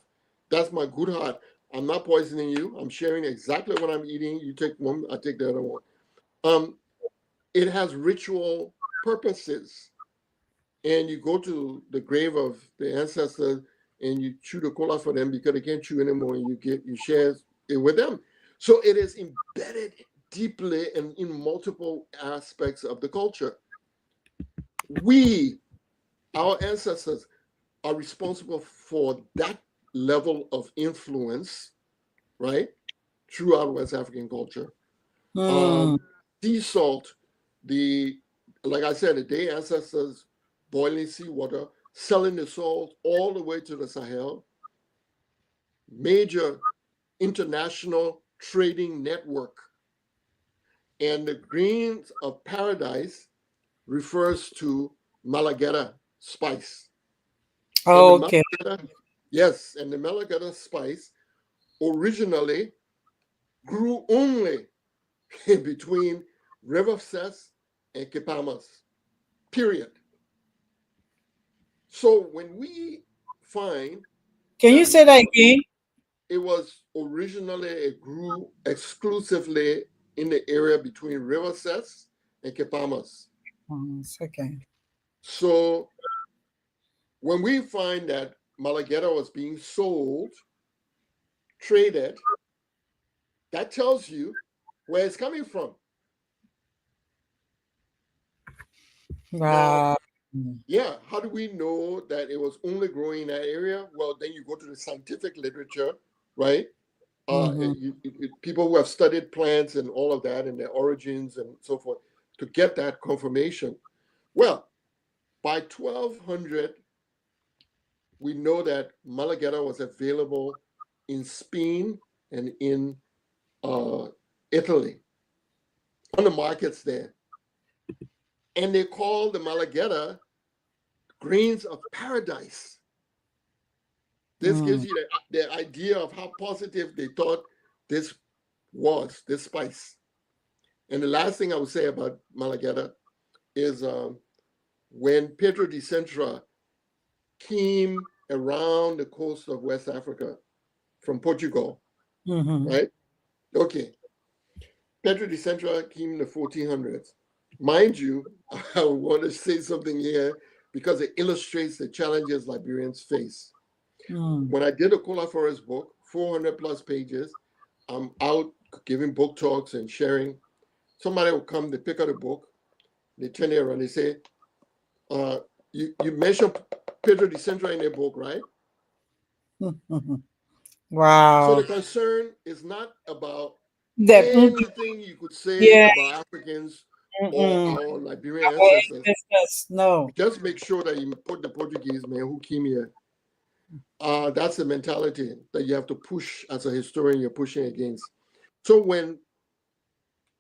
That's my good heart. I'm not poisoning you. I'm sharing exactly what I'm eating. You take one, I take the other one. It has ritual purposes. And you go to the grave of the ancestors and you chew the cola for them because they can't chew anymore, and you share it with them. So it is embedded deeply and in multiple aspects of the culture. We, our ancestors, are responsible for that level of influence, right, throughout West African culture. Sea salt, like I said, the day ancestors boiling seawater, selling the salt all the way to the Sahel, major international trading network. And the greens of paradise refers to Malagueta spice. Okay. Yes, and the Malagueta spice originally grew only in between River Cess and Kepamas, period. So when we find, Can you say that again? it was originally, it grew exclusively in the area between River Cess and Kepamas. Okay. So when we find that Malagueta was being sold, traded, that tells you where it's coming from. Now, Wow. yeah, how do we know that it was only growing in that area? Well, then you go to the scientific literature, right? People who have studied plants and all of that and their origins and so forth to get that confirmation. Well, by 1200, we know that Malagueta was available in Spain and in Italy, on the markets there. And they call the Malagueta grains of paradise. This gives you the idea of how positive they thought this was, this spice. And the last thing I would say about Malagueta is when Pedro de Centra came around the coast of West Africa from Portugal, right? Okay. Pedro de Centra came in the 1400s. Mind you, I want to say something here because it illustrates the challenges Liberians face. When I did a Cola Forest book, 400 plus pages, I'm out giving book talks and sharing. Somebody will come, they pick up a book, they turn it around, they say, you mentioned Pedro de Centra in the book, right? Wow. So the concern is not about anything you could say about Africans or our Liberian ancestors. No. Just make sure that you put the Portuguese man who came here. That's the mentality that you have to push as a historian, you're pushing against. So when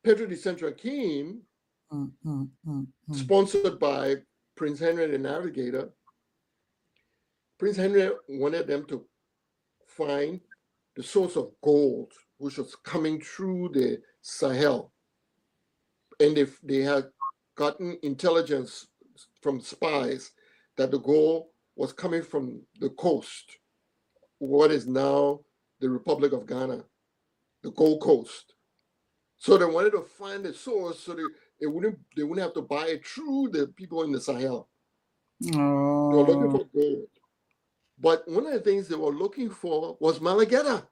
Pedro de Centra came, sponsored by Prince Henry the Navigator, Prince Henry wanted them to find the source of gold, which was coming through the Sahel. And if they had gotten intelligence from spies that the gold was coming from the coast, what is now the Republic of Ghana, the Gold Coast. So they wanted to find the source so they wouldn't have to buy it through the people in the Sahel. They were looking for gold. But one of the things they were looking for was Malagueta.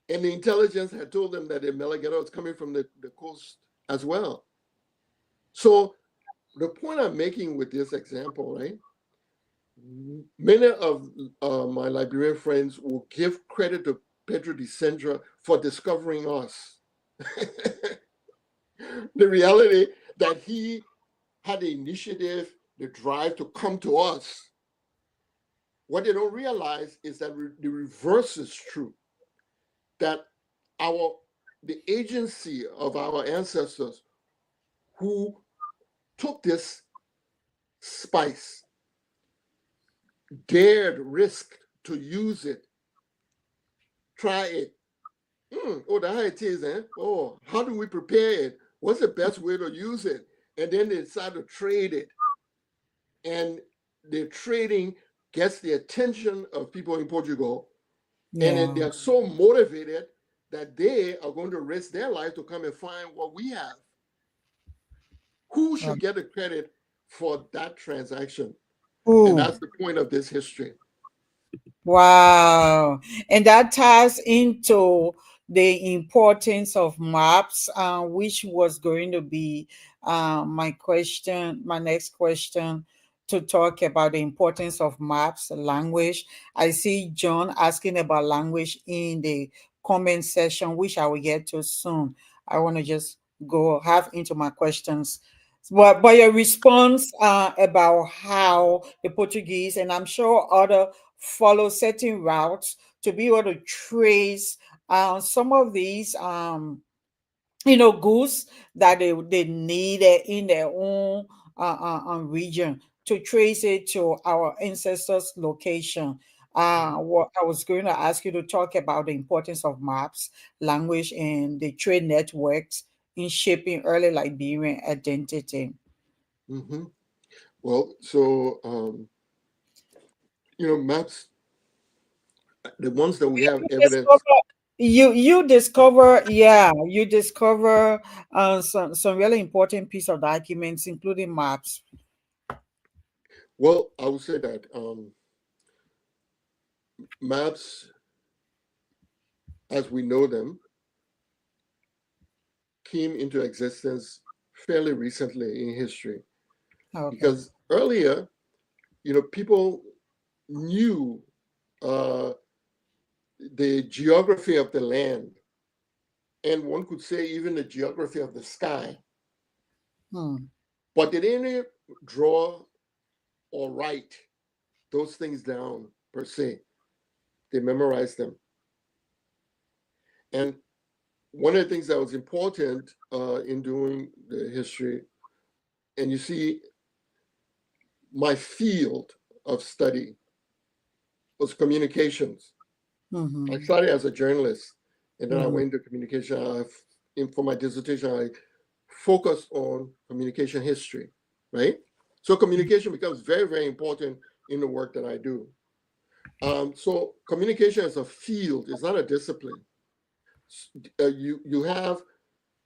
And the intelligence had told them that the Malagueta was coming from the coast as well. So the point I'm making with this example, right? Many of my Liberian friends will give credit to Pedro de Centra for discovering us. The reality that he had the initiative, the drive to come to us. What they don't realize is that the reverse is true. That the agency of our ancestors who took this spice, dared risk to use it, try it. Oh, that's how it is, eh? Oh, how do we prepare it? What's the best way to use it? And then they decide to trade it. And the trading gets the attention of people in Portugal. And then they're so motivated that they are going to risk their life to come and find what we have. Who should get the credit for that transaction? And that's the point of this history. Wow. And that ties into the importance of maps, which was going to be my next question, to talk about the importance of maps, language. I see John asking about language in the comment section, which I will get to soon. I want to just go have into my questions. But your response about how the Portuguese, and I'm sure other, follow certain routes to be able to trace some of these goods that they needed in their own region, to trace it to our ancestors' location. What I was going to ask you to talk about the importance of maps, language, and the trade networks in shaping early Liberian identity. Mm-hmm. Well, so, maps, the ones that we have evidence. You discover some really important piece of documents, including maps. Well, I would say that maps, as we know them, came into existence fairly recently in history. Okay. Because earlier, people knew the geography of the land, and one could say even the geography of the sky. But they didn't draw or write those things down per se. They memorized them. And one of the things that was important in doing the history, and you see, my field of study was communications. I started as a journalist, and then I went into communication. For my dissertation, I focused on communication history, right? So communication becomes very, very important in the work that I do. So communication as a field is not a discipline. You have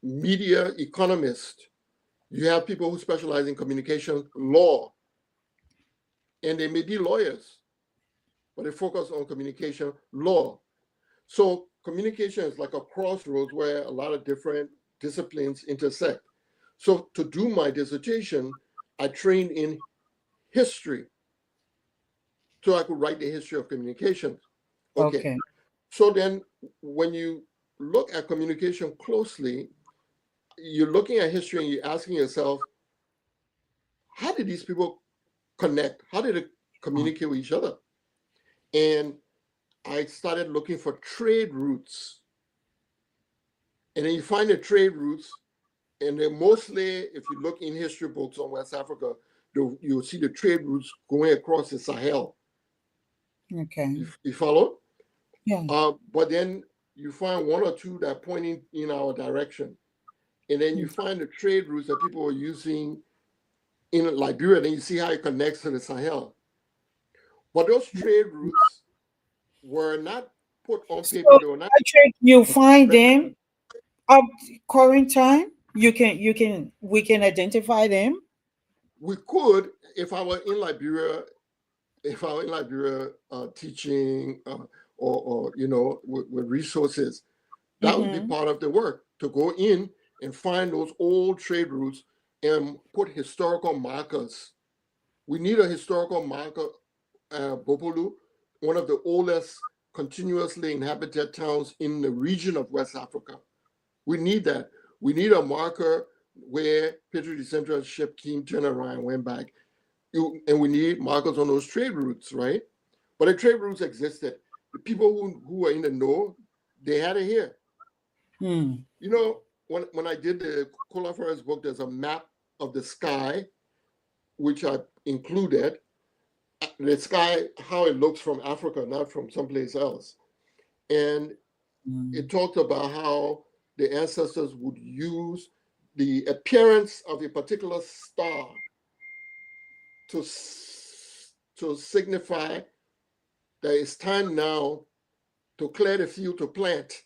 media economists, you have people who specialize in communication law, and they may be lawyers, but they focus on communication law. So communication is like a crossroads where a lot of different disciplines intersect. So to do my dissertation, I trained in history, so I could write the history of communication. Okay. So then when you look at communication closely, you're looking at history and you're asking yourself, how did these people connect? How did they communicate with each other? And I started looking for trade routes. And then you find the trade routes, and they're mostly, if you look in history books on West Africa, you'll see the trade routes going across the Sahel. Okay. You follow? Yeah. But then you find one or two that are pointing in our direction. And then you find the trade routes that people are using in Liberia, then you see how it connects to the Sahel. But those trade routes were not put on paper. So they were not. you find them up current time. We can identify them. We could, if I were in Liberia, teaching or with resources, that would be part of the work, to go in and find those old trade routes and put historical markers. We need a historical marker. Bopolu, one of the oldest continuously inhabited towns in the region of West Africa. We need that. We need a marker where Pedro de Centra's ship came, turned around, and went back. And we need markers on those trade routes, right? But the trade routes existed. The people who were in the know, they had it here. when I did the Cola Forest book, there's a map of the sky, which I included. The sky, how it looks from Africa, not from someplace else. And it talked about how the ancestors would use the appearance of a particular star to signify that it's time now to clear the field to plant.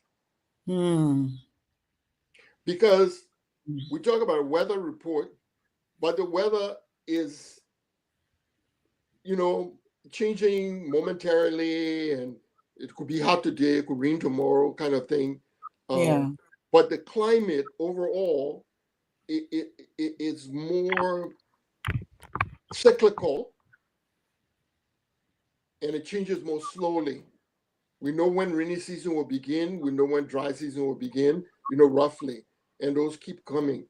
Because we talk about a weather report, but the weather is, changing momentarily, and it could be hot today, it could rain tomorrow, kind of thing. But the climate overall, it's more cyclical, and it changes more slowly. We know when rainy season will begin. We know when dry season will begin, roughly. And those keep coming.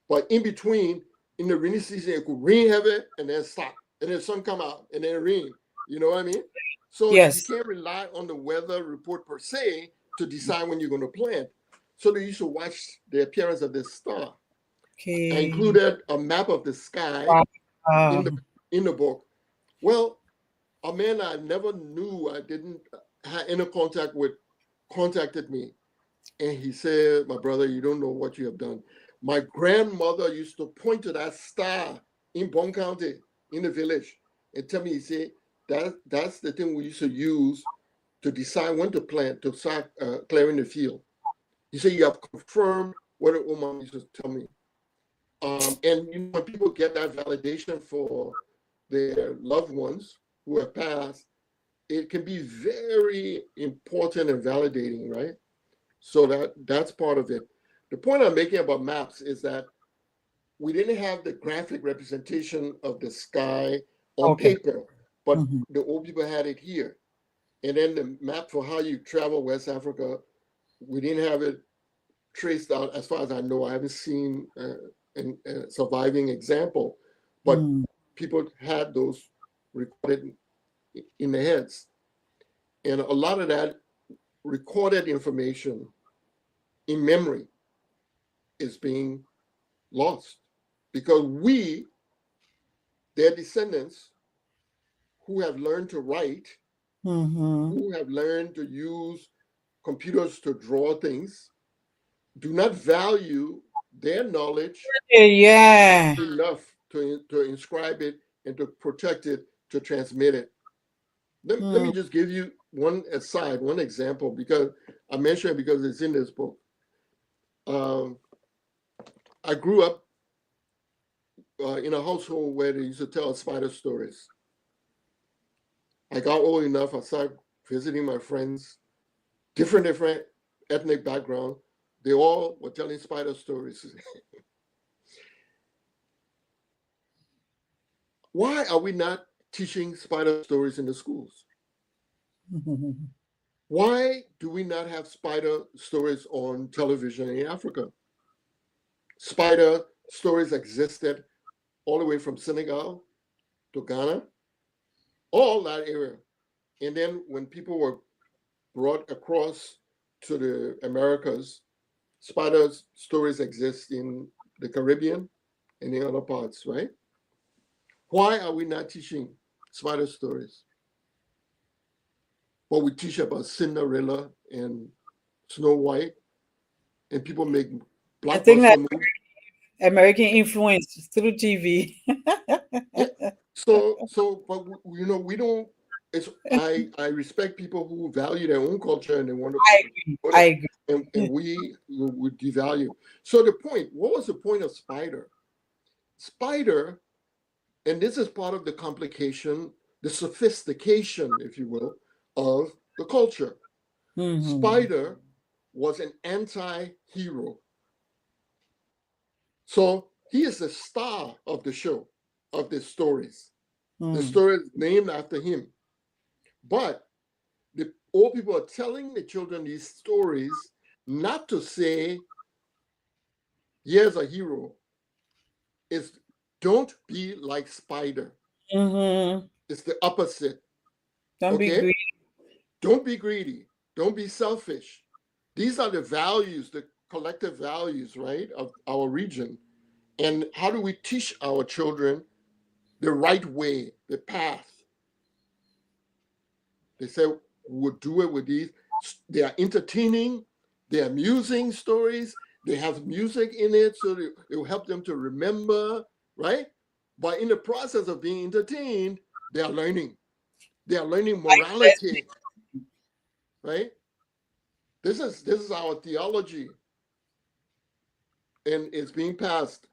But in between, in the rainy season, it could rain heavy and then stop. And then sun come out and then rain. You know what I mean? So you can't rely on the weather report per se to decide when you're going to plant. So you should watch the appearance of the star. I included a map of the sky in the book. Well, a man I never knew, I didn't have any contact with, contacted me. And he said, "My brother, you don't know what you have done. My grandmother used to point to that star in Bon County, in the village, and tell me," he said, that's the thing we used to use to decide when to plant, to start clearing the field. He said, "You have confirmed what a woman used to tell me." And when people get that validation for their loved ones who have passed, it can be very important and validating, right? So that's part of it. The point I'm making about maps is that we didn't have the graphic representation of the sky on paper, but the old people had it here. And then the map for how you travel West Africa, we didn't have it traced out, as far as I know. I haven't seen a surviving example, but people had those recorded in their heads. And a lot of that recorded information in memory is being lost because their descendants who have learned to write, who have learned to use computers to draw things, do not value their knowledge enough to inscribe it and to protect it, to transmit it. Let me just give you one example, because I mentioned it because it's in this book. I grew up in a household where they used to tell spider stories. I got old enough, I started visiting my friends, different ethnic background. They all were telling spider stories. Why are we not teaching spider stories in the schools? Why do we not have spider stories on television in Africa? Spider stories existed all the way from Senegal to Ghana, all that area. And then when people were brought across to the Americas, spider stories exist in the Caribbean and in other parts, right? Why are we not teaching spider stories? Well, we teach about Cinderella and Snow White, and people make blockbuster movies. American influence through TV. Yeah. But we don't. I respect people who value their own culture and they want to. I agree. And we would devalue. So what was the point of spider? Spider, and this is part of the complication, the sophistication, if you will, of the culture. Spider was an anti-hero. So he is the star of the show, of the stories. The story is named after him. But the old people are telling the children these stories not to say, here's a hero. It's don't be like Spider. It's the opposite. Don't be greedy. Don't be greedy. Don't be selfish. These are the values, the collective values, right, of our region. And how do we teach our children the right way, the path? They say we'll do it with these. They are entertaining, they are amusing stories, they have music in it, so it will help them to remember, right? But in the process of being entertained, they are learning. They are learning morality, right? This is our theology, and it's being passed.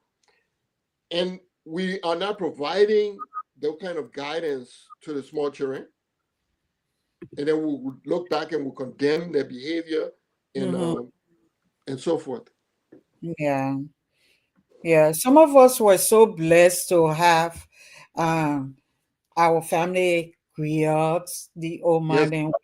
And we are not providing that kind of guidance to the small children. And then we'll look back and we'll condemn their behavior and Mhm. and so forth. Yeah. Yeah. Some of us were so blessed to have um our family griots, the old Yes, man, and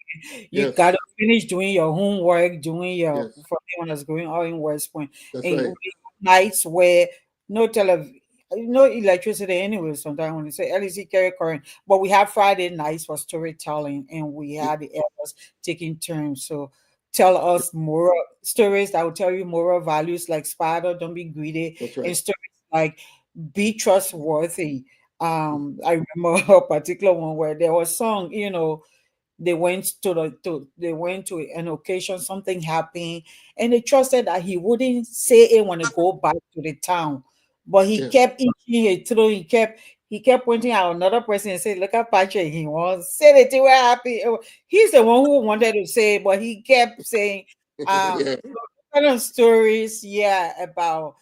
you yes, got to finish doing your homework, doing your yes. for anyone that's going out in West Point, That's and right. we nights where no television, no electricity anyway. Sometimes when you say LEC carry current, but we have Friday nights for storytelling, and we It- had the elders taking turns. So tell us moral stories that will tell you moral values like spider, don't be greedy, That's and right. stories like be trustworthy. I remember a particular one where there was song, they went to an occasion, something happened, and they trusted that he wouldn't say it when they go back to the town. But he Yeah. kept inching it through, he kept pointing out another person and said, look at Patrick, he wants say it to we're happy. He's the one who wanted to say it, but he kept saying Yeah. kind of stories, yeah, about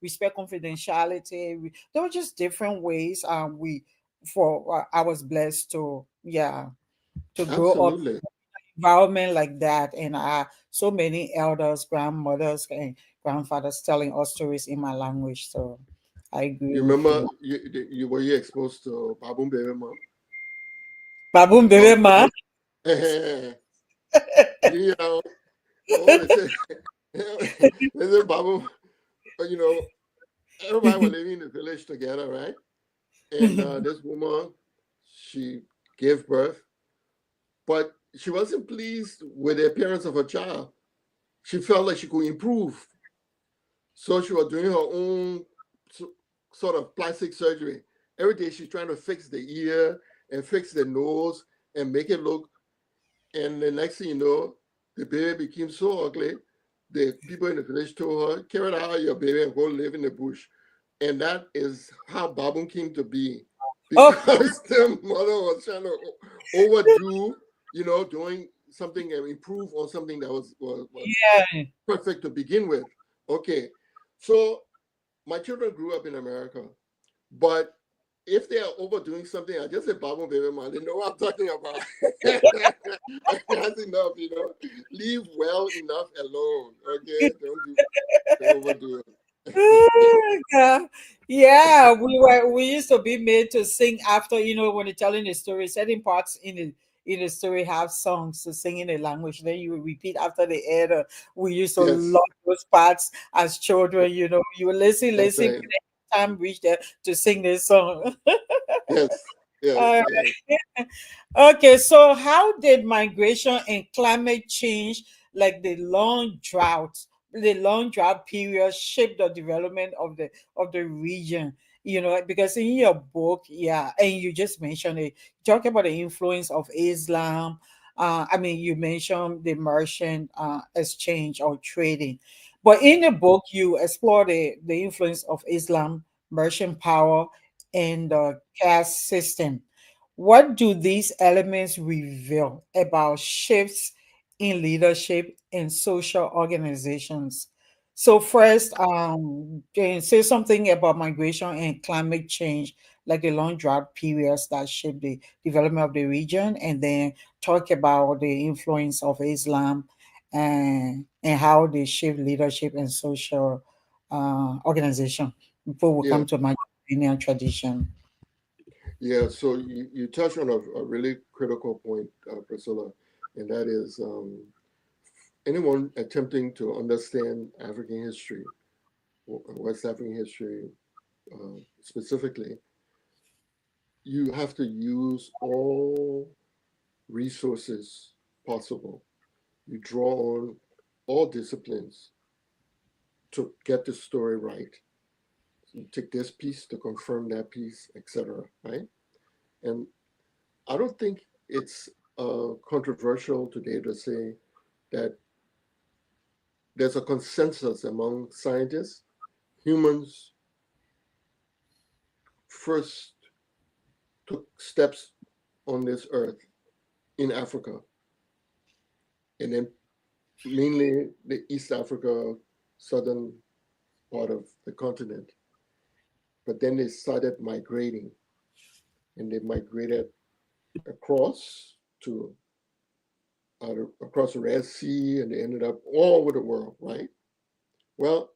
respect confidentiality. There were just different ways we for I was blessed to grow up Absolutely. environment like that, and so many elders, grandmothers, and grandfathers telling us stories in my language. So I agree You with remember you. you were you exposed to Babum Baby Mom? Baboon baby ma. You know, oh, they said, they said Babum, you know, everybody was living in the village together, right? And this woman, she gave birth, but she wasn't pleased with the appearance of her child. She felt like she could improve. So she was doing her own sort of plastic surgery. Every day she's trying to fix the ear and fix the nose and make it look. And the next thing you know, the baby became so ugly. The people in the village told her, carry out your baby and go live in the bush. And that is how Babun came to be. Oh, Because the mother was trying to overdo, doing something and improve on something that was yeah. perfect to begin with. Okay. So my children grew up in America, but if they are overdoing something, I just say Bible baby man, they know what I'm talking about. That's enough, Leave well enough alone. Okay. Don't overdo it. Yeah, yeah, we used to be made to sing after, when you're telling a story, certain parts in the story have songs to sing in a language. Then you repeat after the elder. We used to Yes, love those parts as children. You would listen, that's listen. right. When the time reached there to sing this song. Yes, yes, Uh, yes. Okay, so how did migration and climate change, like the long drought period, shape the development of the region? Because in your book, yeah, and you just mentioned it, talk about the influence of Islam. I mean, you mentioned the merchant exchange or trading, but in the book, you explore the influence of Islam, merchant power, and the caste system. What do these elements reveal about shifts in leadership and social organizations? So first, Jane, say something about migration and climate change, like the long drought periods that shape the development of the region, and then talk about the influence of Islam and how they shape leadership and social organization before we Yeah, come to Mediterranean tradition. yeah. So you touched on a really critical point, Priscilla, and that is anyone attempting to understand African history, West African history specifically, you have to use all resources possible. You draw on all disciplines. to get the story right. You take this piece to confirm that piece, etc. Right? And I don't think it's controversial today to say that there's a consensus among scientists. Humans first took steps on this earth in Africa, and then mainly the East Africa, southern part of the continent. But then they started migrating, and they migrated across to across the Red Sea, and they ended up all over the world, right? Well,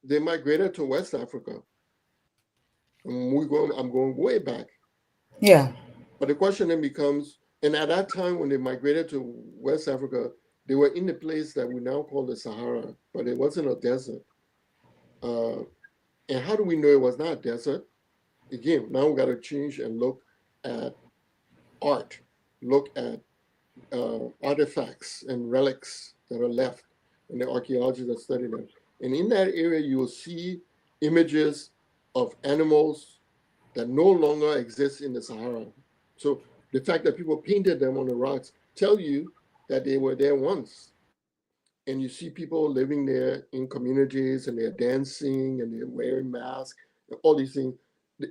they migrated to West Africa, and I'm going way back. Yeah. But the question then becomes, and at that time when they migrated to West Africa, they were in the place that we now call the Sahara, but it wasn't a desert. And how do we know it was not a desert? Again, now we got to change and look at art, look at artifacts and relics that are left, and the archaeologists that study them. And in that area, you will see images of animals that no longer exist in the Sahara. So the fact that people painted them on the rocks tell you that they were there once. And you see people living there in communities, and they're dancing and they're wearing masks and all these things.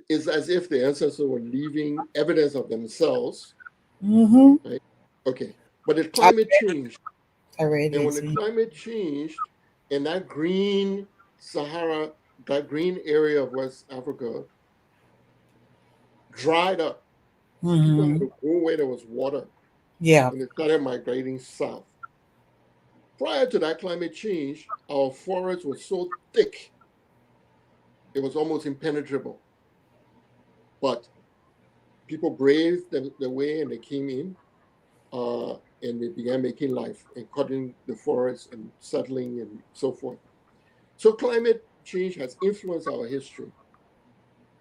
It's as if the ancestors were leaving evidence of themselves. Mm-hmm. Right? Okay. But the climate changed. Already. And when the climate changed, and that green Sahara, that green area of West Africa dried up, people had to go where there was water. Yeah. And they started migrating south. Prior to that climate change, our forests were so thick, it was almost impenetrable. But people braved the way, and they came in, and they began making life and cutting the forests and settling and so forth. So climate change has influenced our history.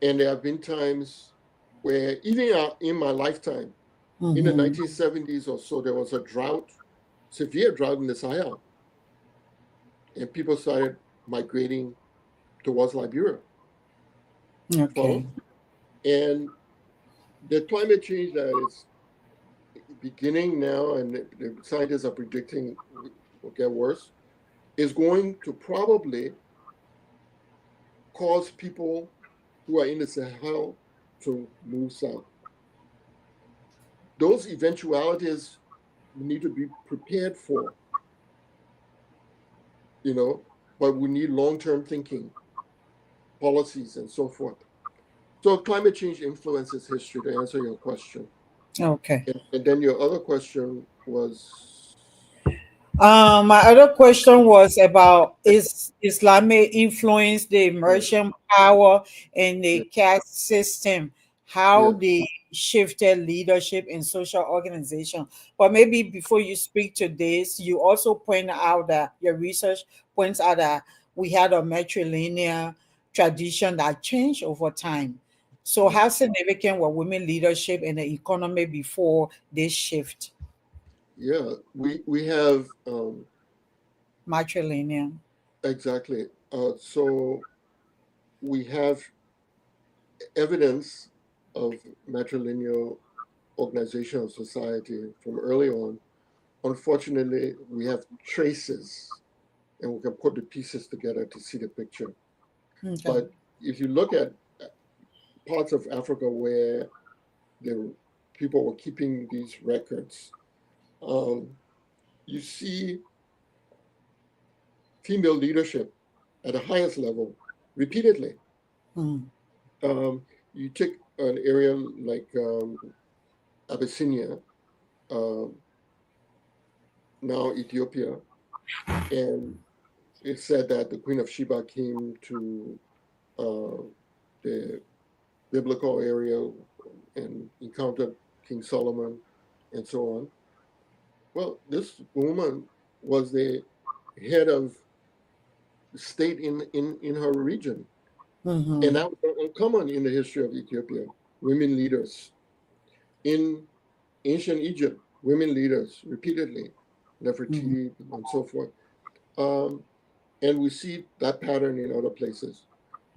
And there have been times where, even in my lifetime, in the 1970s or so, there was a drought, severe drought in the Sahel. And people started migrating towards Liberia. Okay. Follow? And the climate change that is beginning now, and the scientists are predicting will get worse, is going to probably cause people who are in the Sahel to move south. Those eventualities we need to be prepared for, but we need long-term thinking, policies, and so forth. So climate change influences history, to answer your question. Okay. And then your other question was? My other question was about is Islamic influence the Emergent power in the caste system, how they shifted leadership in social organization. But maybe before you speak to this, you also point out that your research points out that we had a matrilineal tradition that changed over time. So how significant were women leadership in the economy before this shift? Yeah, we have Matrilineal. exactly. So we have evidence of matrilineal organization of society from early on. Unfortunately, we have traces, and we can put the pieces together to see the picture. Okay. But if you look at parts of Africa where the people were keeping these records, you see female leadership at the highest level repeatedly. You take an area like Abyssinia, now Ethiopia, and it's said that the Queen of Sheba came to the biblical area and encountered King Solomon and so on. Well, this woman was the head of the state in her region. And that was uncommon in the history of Ethiopia, women leaders. In ancient Egypt, women leaders repeatedly, Nefertiti and so forth. And we see that pattern in other places.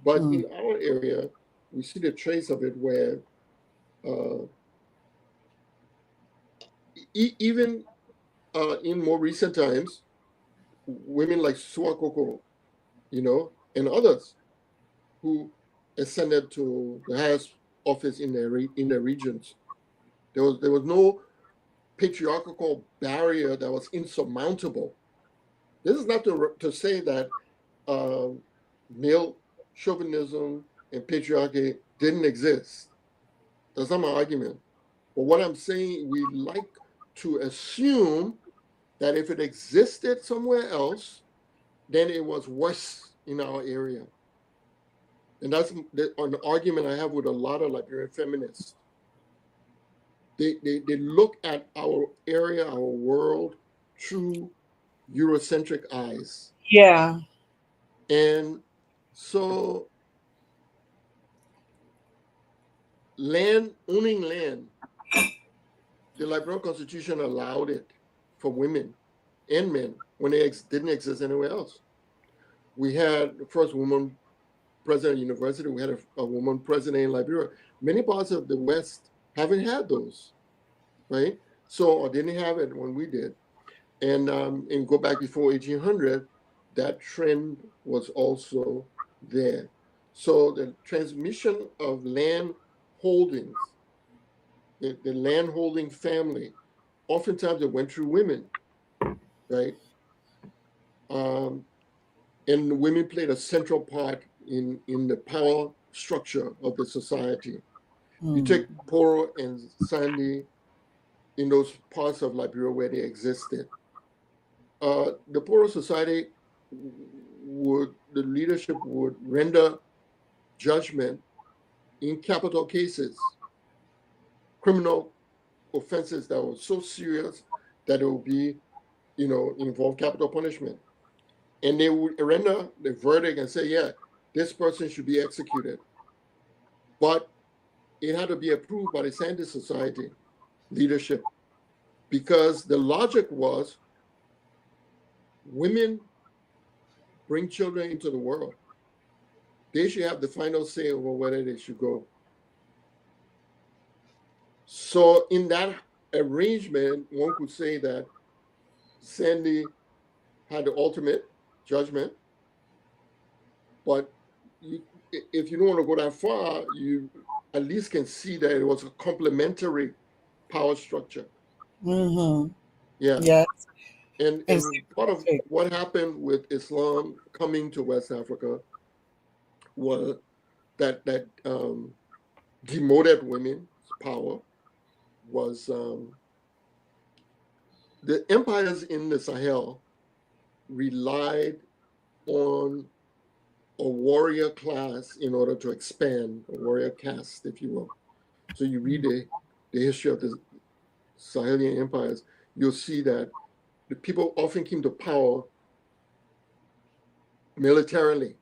But in our area, we see the trace of it where even in more recent times, women like Suakoko, and others who ascended to the highest office in their regions. There was no patriarchal barrier that was insurmountable. This is not to say that male chauvinism and patriarchy didn't exist. That's not my argument. But what I'm saying, we like to assume that if it existed somewhere else, then it was worse in our area. And that's an argument I have with a lot of Liberian feminists. They look at our area, our world, through Eurocentric eyes. Yeah. And so owning land, the Liberian Constitution allowed it for women and men when they didn't exist anywhere else. We had the first woman president of university. We had a woman president in Liberia. Many parts of the West haven't had those, right? So, or didn't have it when we did. And go back before 1800, that trend was also there. So the transmission of land holdings, the land holding family, oftentimes it went through women, right? And women played a central part in the power structure of the society. You take Poro and Sandy in those parts of Liberia where they existed. The Poro society the leadership would render judgment in capital cases, criminal offenses that were so serious that it would be, involve capital punishment. And they would render the verdict and say, yeah, this person should be executed. But it had to be approved by the Sandy Society leadership, because the logic was women bring children into the world. They should have the final say over whether they should go. So in that arrangement, one could say that Sandy had the ultimate judgment, but if you don't want to go that far, you at least can see that it was a complementary power structure. Mm-hmm. Yeah. Yes. And part of what happened with Islam coming to West Africa was that demoted women's power was the empires in the Sahel relied on a warrior class in order to expand, a warrior caste, if you will. So you read the history of the Sahelian empires, you'll see that the people often came to power militarily.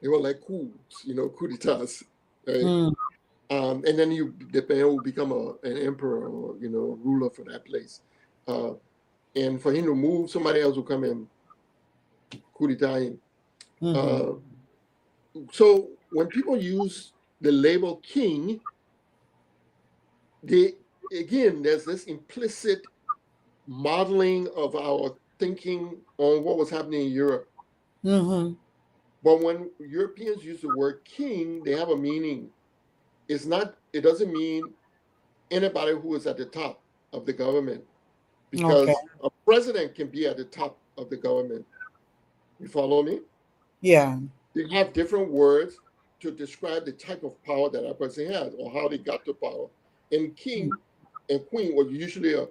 They were like coups, coup d'etats, right? And then the man will become an emperor or, ruler for that place. And for him to move, somebody else will come and coup d'etat him. So when people use the label king, there's this implicit modeling of our thinking on what was happening in Europe. But when Europeans use the word king, they have a meaning. It doesn't mean anybody who is at the top of the government, because a president can be at the top of the government. You follow me? Yeah. They have different words to describe the type of power that person has or how they got to power. And king and queen was usually a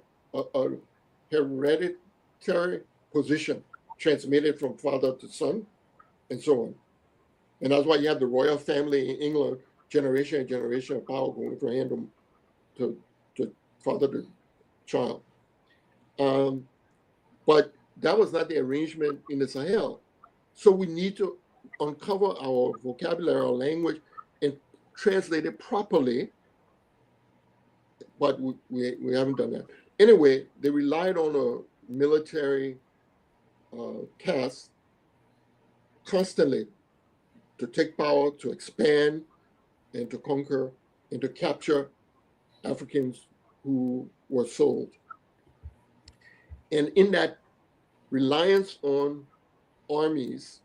hereditary position transmitted from father to son and so on. And that's why you have the royal family in England, generation and generation of power going from hand to father to child. But that was not the arrangement in the Sahel. So we need to uncover our vocabulary, our language, and translate it properly. But we haven't done that. Anyway, they relied on a military caste constantly to take power, to expand, and to conquer, and to capture Africans who were sold. And in that reliance on armies,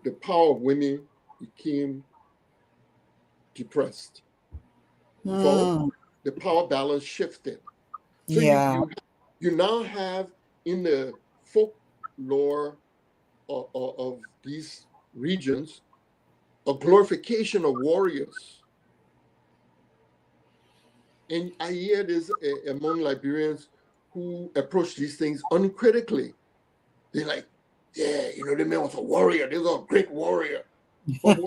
the power of women became depressed. You follow? Mm, The power balance shifted. So yeah. you now have in the folklore of these regions a glorification of warriors. And I hear this among Liberians who approach these things uncritically. They're like, yeah, the man was a warrior. This was a great warrior. But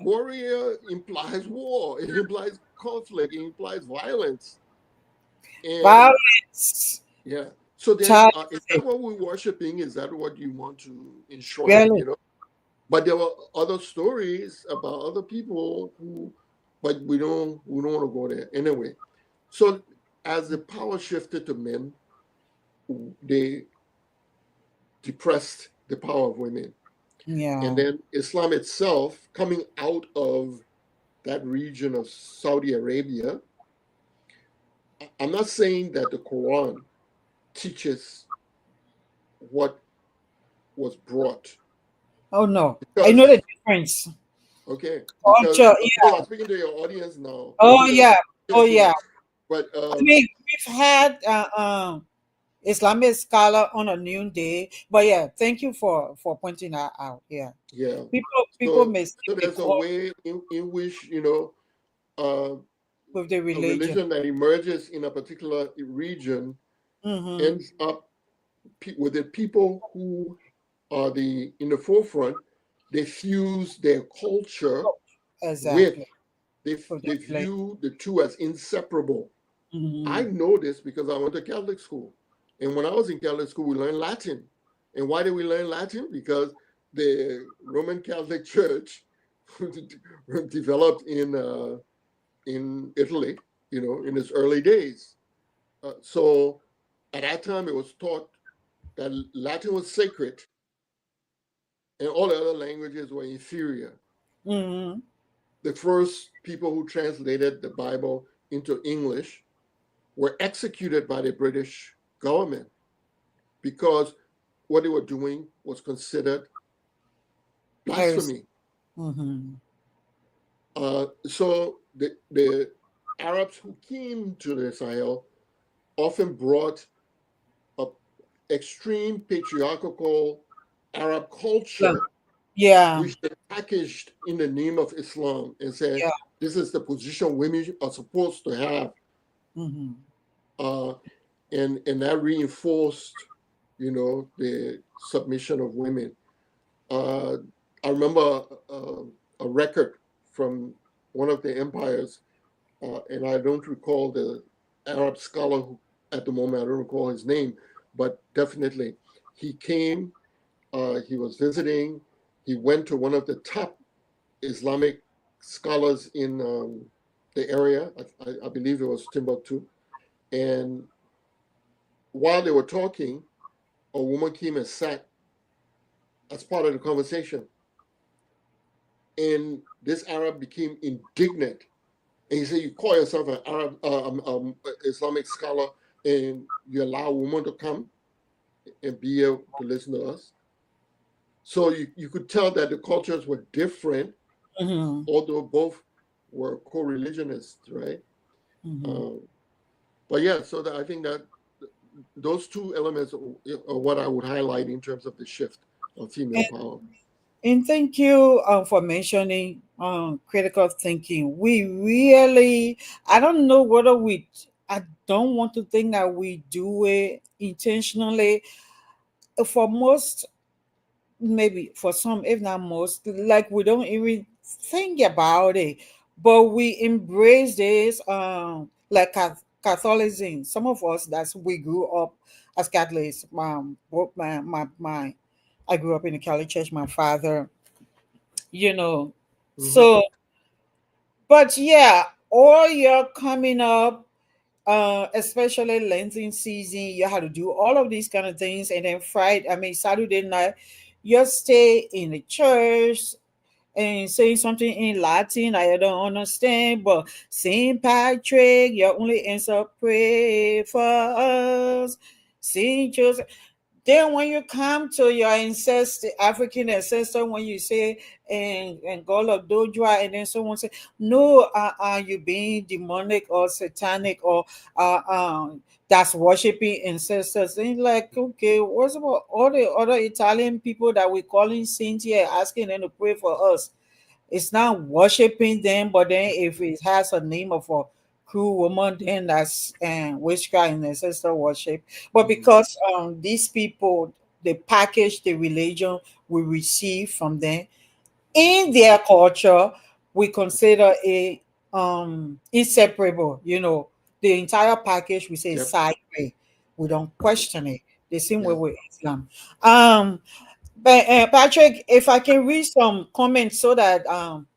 warrior implies war. It implies conflict. It implies violence. And Violence. yeah. So then, Child, is that what we're worshiping? Is that what you want to enshrine? really? But there were other stories about other people who, but we don't want to go there anyway. So as the power shifted to men, they depressed the power of women. Yeah. And then Islam itself, coming out of that region of Saudi Arabia, I'm not saying that the Quran teaches what was brought. Oh no, I know Because, the difference. okay, because Culture, I'm speaking to your audience now. oh yeah, oh yeah. But I mean, we've had Islamic scholar on a noonday, but yeah, thank you for pointing that out. Yeah, yeah, people so mistake the there's a culture way in which uh, with the a religion. religion that emerges in a particular region Mm-hmm. ends up with the people who are in the forefront. They fuse their culture with Exactly. With the they religion. view the two as inseparable. I Mm-hmm. know this because I went to Catholic school, and when I was in Catholic school, we learned Latin. And why did we learn Latin? Because the Roman Catholic Church developed in Italy, in its early days. So at that time, it was taught that Latin was sacred and all the other languages were inferior. Mm-hmm. The first people who translated the Bible into English were executed by the British government because what they were doing was considered blasphemy. Mm-hmm. So the Arabs who came to the Sahel often brought a extreme patriarchal Arab culture, Yeah, which they packaged in the name of Islam and said, yeah. this is the position women are supposed to have. Mm-hmm. And that reinforced, the submission of women. I remember a record from one of the empires, and I don't recall the Arab scholar who, at the moment, I don't recall his name, but definitely he came, he was visiting, he went to one of the top Islamic scholars in the area. I believe it was Timbuktu. And while they were talking, a woman came and sat as part of the conversation. And this Arab became indignant. And he said, you call yourself an Arab, Islamic scholar, and you allow a woman to come and be able to listen to us. So you could tell that the cultures were different, Mm-hmm. although both were co-religionists, right? Mm-hmm. But yeah, so I think that those two elements are what I would highlight in terms of the shift of female power. And thank you for mentioning critical thinking. We really, I don't know whether I don't want to think that we do it intentionally. For most, maybe for some, if not most, like we don't even think about it, but we embrace this, like Catholicism. Some of us, we grew up as Catholics. Both I grew up in the Catholic Church. My father, you know Mm-hmm. so but yeah, all your coming up, especially Lenten season, you have to do all of these kind of things, and then Friday, I mean Saturday night, just stay in the church and saying something in Latin I don't understand, but Saint Patrick, your only answer, pray for us. Saint Joseph. Then when you come to your ancestor, African ancestor, when you say and God of Dodra, and then someone say, no, you being demonic or satanic or that's worshiping ancestors. And you're like, okay, what's about all the other Italian people that we're calling saints here, asking them to pray for us? It's not worshiping them, but then if it has a name of a cruel woman, then that's witchcraft and ancestor worship. But because these people, they package the religion we receive from them in their culture, we consider it inseparable. The entire package we say is Yep. sacred. We don't question it. The same way Yes. with Islam. But Patrick, if I can read some comments so that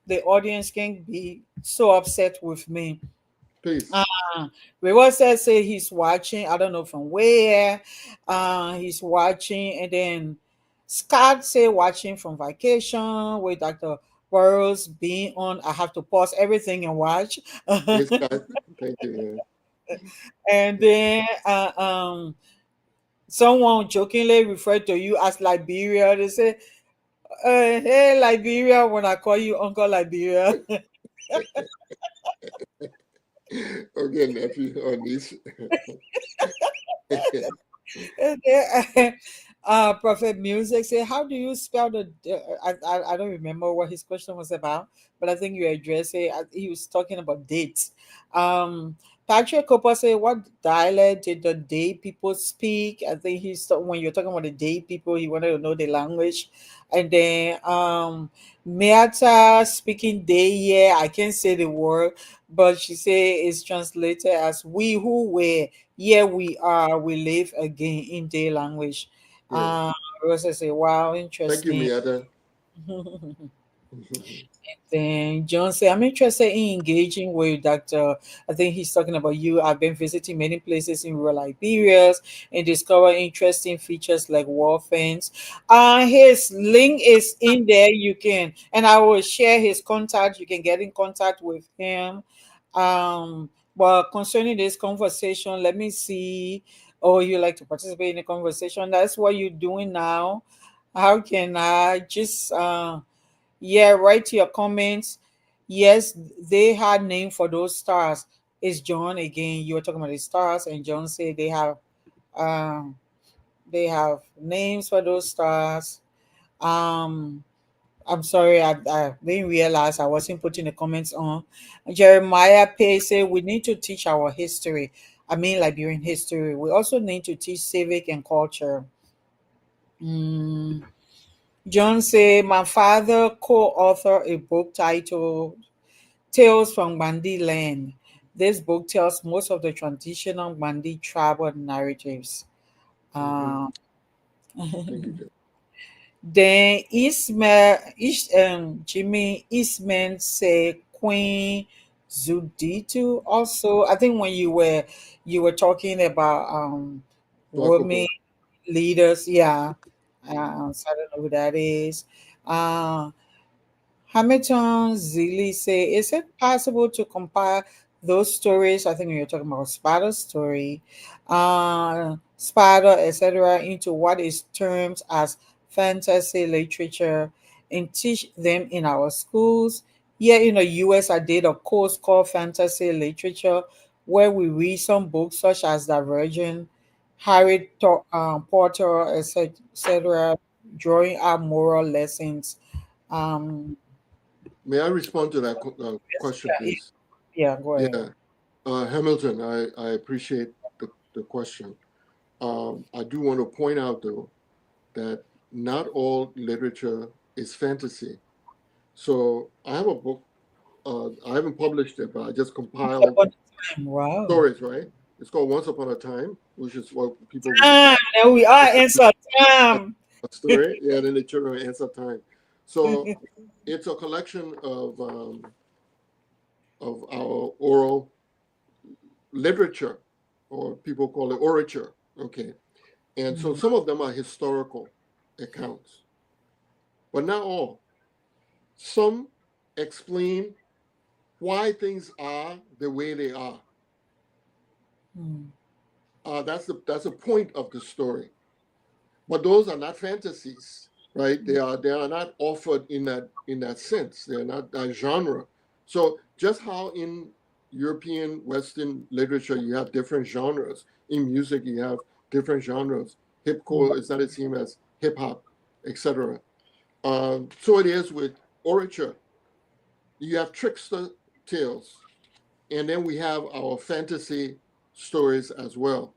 the audience can be so upset with me. Please. Reward says say he's watching. I don't know from where. He's watching, and then Scott say watching from vacation with Dr. Boros being on. I have to pause everything and watch. Yes, guys. Thank you. And then someone jokingly referred to you as Liberia. They say, hey Liberia, when I call you Uncle Liberia. Yeah. Okay, nephew or niece. And then, Prophet Music say, how do you spell the? I don't remember what his question was about, but I think you addressed it. He was talking about dates. Um, Patrick Cooper say, what dialect did the Day people speak? I think when you're talking about the Day people, he wanted to know the language. And then Meata speaking Day, yeah, I can't say the word, but she say it's translated as we who were. Yeah, we are. We live again in their language. Yeah. Rosa say, wow, Thank you, interesting. Miata. Then John say, I'm interested in engaging with Dr. I think he's talking about you. I've been visiting many places in rural Liberia and discover interesting features like wall fence. His link is in there. You can, and I will share his contact. You can get in contact with him. But concerning this conversation, let me see. Oh, you like to participate in the conversation? That's what you're doing now. How can I just yeah, write your comments. Yes, they had name for those stars. It's John again. You were talking about the stars, and John said um they have names for those stars. Um I'm sorry, I didn't realize I wasn't putting the comments on. Jeremiah Pay said we need to teach our history. I mean Liberian history. We also need to teach civic and culture. Mm. John said my father co-authored a book titled Tales from Bandi Land. This book tells most of the traditional Bandi tribal narratives. Mhm. Uh, Thank you, Jeff. then Jimmy Eastman said Queen Zuditu. Also, I think when you were talking about women Swakopmund. leaders, yeah. So I don't know who that is. Uh, Hamilton Zilli say, is it possible to compile those stories? I think you're talking about Sparta's story, Sparta, etc., into what is termed as fantasy literature and teach them in our schools. Here in the US, I did a course called Fantasy Literature where we read some books such as The Virgin, Potter, etc., drawing out moral lessons. Um, May I respond to that question, yeah, please? yeah, go ahead. Yeah. Hamilton, I appreciate the question. I do want to point out, though, that not all literature is fantasy. So I have a book. I haven't published it, but I just Once compiled upon a time, wow. stories, right? It's called Once Upon a Time, which is what people would There we are in time. a story. Yeah, then the children answer time. So it's a collection of our oral literature, or people call it orature. Okay, and so some of them are historical accounts, but not all. Some explain why things are the way they are. That's a point of the story. But those are not fantasies, right? They are not offered in that sense. They're not that genre. So just how in European Western literature you have different genres, in music you have different genres. Hip-core is not the same as hip-hop, etc. So it is with orature. You have trickster tales, and then we have our fantasy stories as well,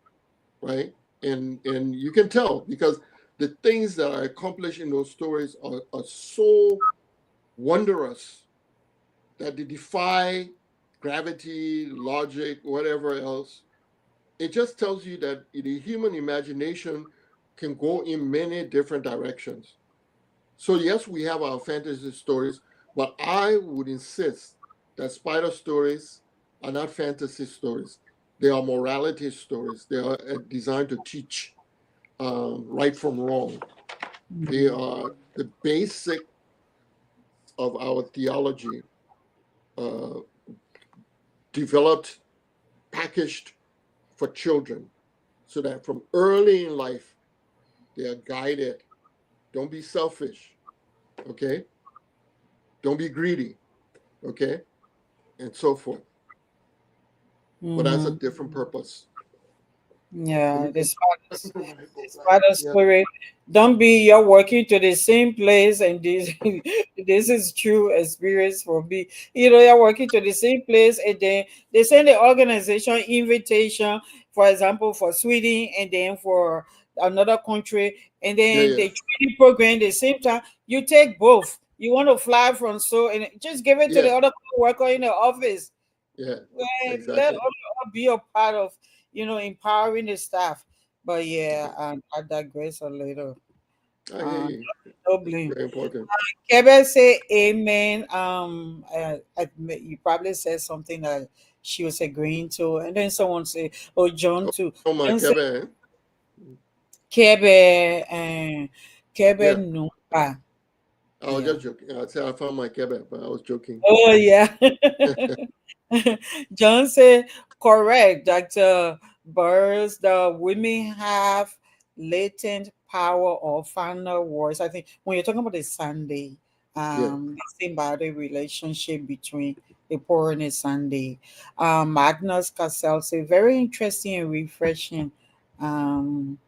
right? And you can tell because the things that are accomplished in those stories are so wondrous that they defy gravity, logic, whatever else. It just tells you that the human imagination can go in many different directions. So yes, we have our fantasy stories, but I would insist that spider stories are not fantasy stories. They are morality stories. They are designed to teach right from wrong. They are the basic of our theology, uh, developed, packaged for children, so that from early in life they are guided. Don't be selfish, okay? Don't be greedy, okay? And so forth. But that's a different purpose. Let Yeah, me put my book the back. spider Yeah, spirit. Don't be you're working to the same place, and this this is true experience for me. You're working to the same place, and then they send the organization invitation, for example, for Sweden, and then for another country, and yeah, then yeah, the training program the same time. You take both. You want to fly from so, and just give it to the yeah, other worker in the office. yeah, Let exactly. all be a part of empowering the staff. But yeah, I digress a little. I hear uh you. no It's blame. very important. Kebe say amen. You probably said something that she was agreeing to, and then someone say, oh, John too. Oh, my John say Kevin. Kebe and Kebe Yeah, Numba. I was Yeah. just joking. I said I found my Kevin, but I was joking. Oh yeah. John said, correct, Dr. Burrs. The women have latent power or final words. I think when you're talking about the Sunday, Yeah. this thing about the relationship between the poor and the Sunday. Magnus Cassell say, very interesting and refreshing. Um,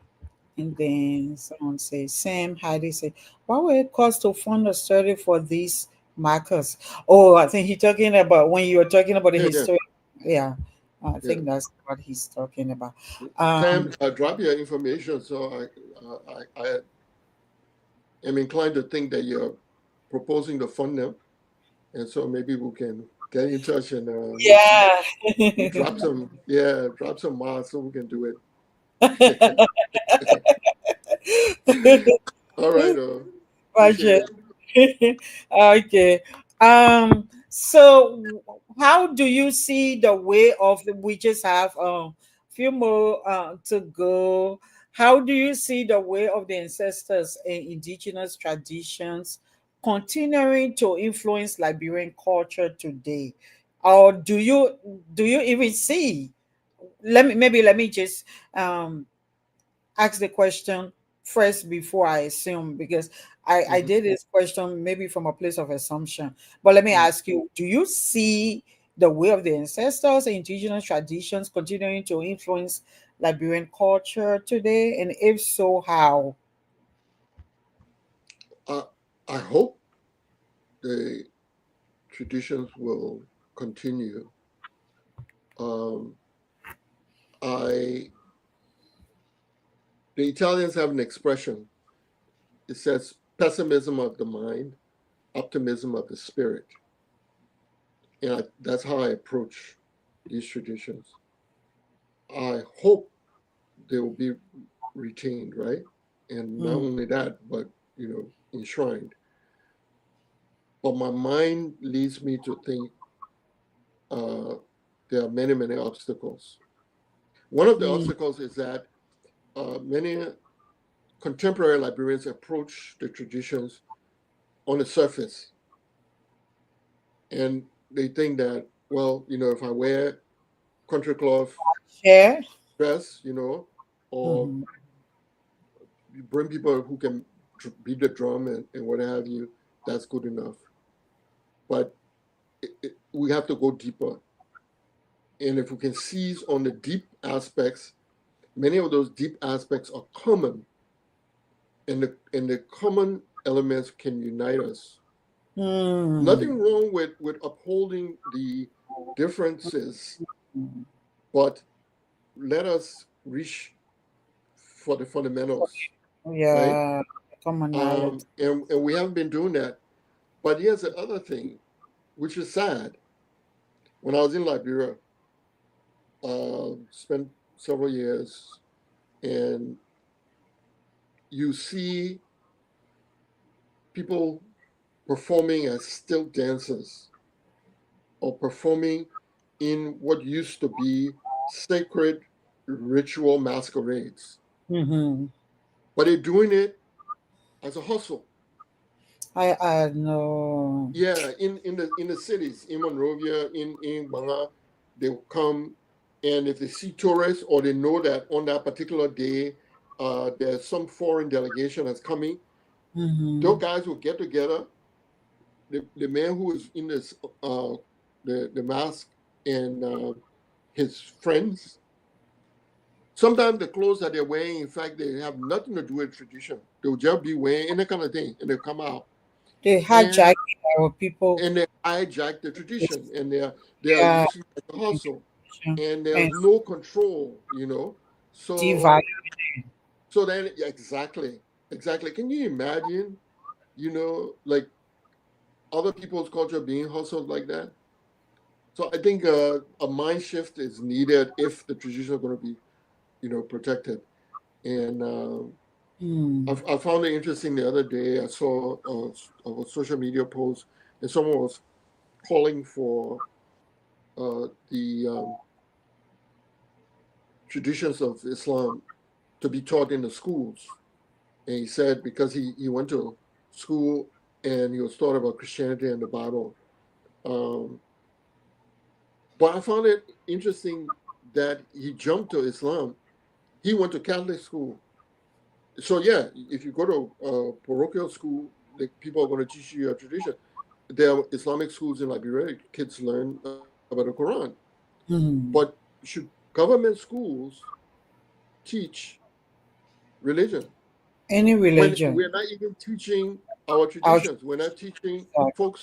and then someone say, Sam Heidi say, what will it cost to fund a study for these markers? Oh, I think he's talking about when you were talking about the Yeah, yeah, history. Yeah, I yeah. think that's what he's talking about. Sam, Um, drop your information so I am inclined to think that you're proposing to fund them, and so maybe we can get in touch and yeah. drop some miles so we can do it. All right, appreciate Budget. it. Okay. So how do you see the way of we just have few more to go. How do you see the way of the ancestors and indigenous traditions continuing to influence Liberian culture today? Or do you even see, let me just um ask the question first before I assume, because I Mhm, did this question maybe from a place of assumption. But let me mhm. ask you, do you see the way of the ancestors and indigenous traditions continuing to influence Liberian culture today? And if so, how? I I hope the traditions will continue. Um, I the Italians have an expression. It says pessimism of the mind, optimism of the spirit, and that's how I approach these traditions. I hope they will be retained, right? And not Mm, only that, but enshrined. But my mind leads me to think uh, there are many, many obstacles. One of the mm, obstacles is that many contemporary librarians approach the traditions on the surface. And they think that, well, if I wear country cloth Yeah. dress, or Mhm. you bring people who can beat the drum and what have you, that's good enough. But we have to go deeper. And if we can seize on the deep aspects, many of those deep aspects are common, and the common elements can unite us. Nothing wrong with upholding the differences, but let us reach for the fundamentals, right? Yeah. Commonality. And we haven't been doing that. But here's the other thing, which is sad. When I was in Liberia, spent several years, and you see people performing as still dancers or performing in what used to be sacred ritual masquerades, Mm-hmm. but they're doing it as a hustle. I know. Yeah, in the cities, in Monrovia, in Banga, they'll come, and if they see tourists or they know that on that particular day there's some foreign delegation that's coming, Mm-hmm. those guys will get together. The man who is in this the mask and his friends. Sometimes the clothes that they're wearing, in fact, they have nothing to do with tradition. They'll just be wearing any kind of thing, and they'll come out They and hijack our people. they hijack the tradition, and they are Yeah. using it as a hustle, and there's And no control. So devalue. so then exactly. Can you imagine, like other people's culture being hustled like that? So I think a mind shift is needed if the tradition are going to be, protected. And I found it interesting the other day. I saw a social media post, and someone was calling for the traditions of Islam to be taught in the schools. And he said because he went to school and he was taught about Christianity and the Bible. Um, but I found it interesting that he jumped to Islam. He went to Catholic school. So yeah, if you go to parochial school, the people are going to teach you your tradition. There are Islamic schools in Liberia. Kids learn about the Quran. Mm. But should government schools teach religion Any when religion. we're not even teaching our Our traditions? We're not teaching like, folk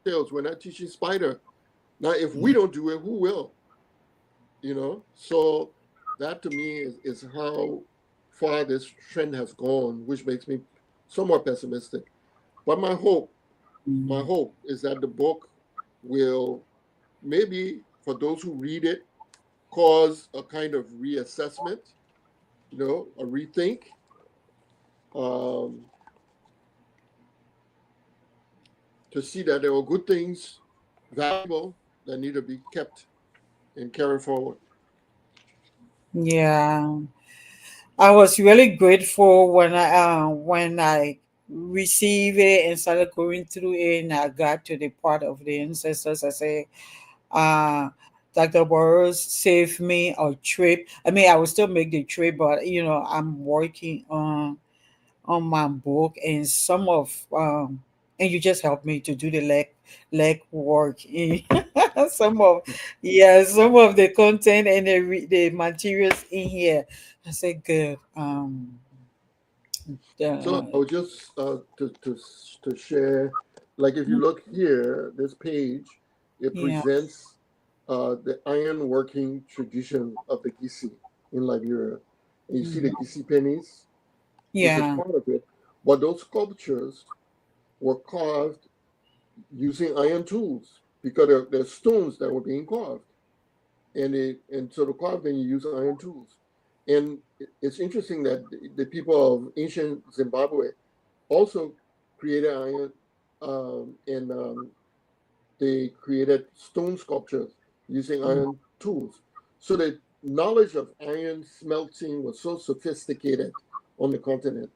tales. We're not teaching spider. Now, if we don't do it, who will? So that to me is how far this trend has gone, which makes me somewhat pessimistic. But my hope is that the book will maybe, for those who read it, cause a kind of reassessment, a rethink, um, to see that there were good things, valuable, that need to be kept and carried forward. yeah. I was really grateful when I received it and started going through it, and I got to the part of the ancestors. I say, uh, Dr. Boros saved me a trip. I mean, I will still make the trip, but I'm working on my book, and and you just helped me to do the leg work. Some of the content and the materials in here. I said good. So Uh, I would just to share, like if you look here, this page, it yeah, presents the iron working tradition of the Gisi in Liberia. And you see the Gisi pennies, which is yeah, part of it. But those sculptures were carved using iron tools because they're stones that were being carved. And so to carve them, you use iron tools. And it's interesting that the people of ancient Zimbabwe also created iron, and they created stone sculptures using iron tools. So the knowledge of iron smelting was so sophisticated on the continent.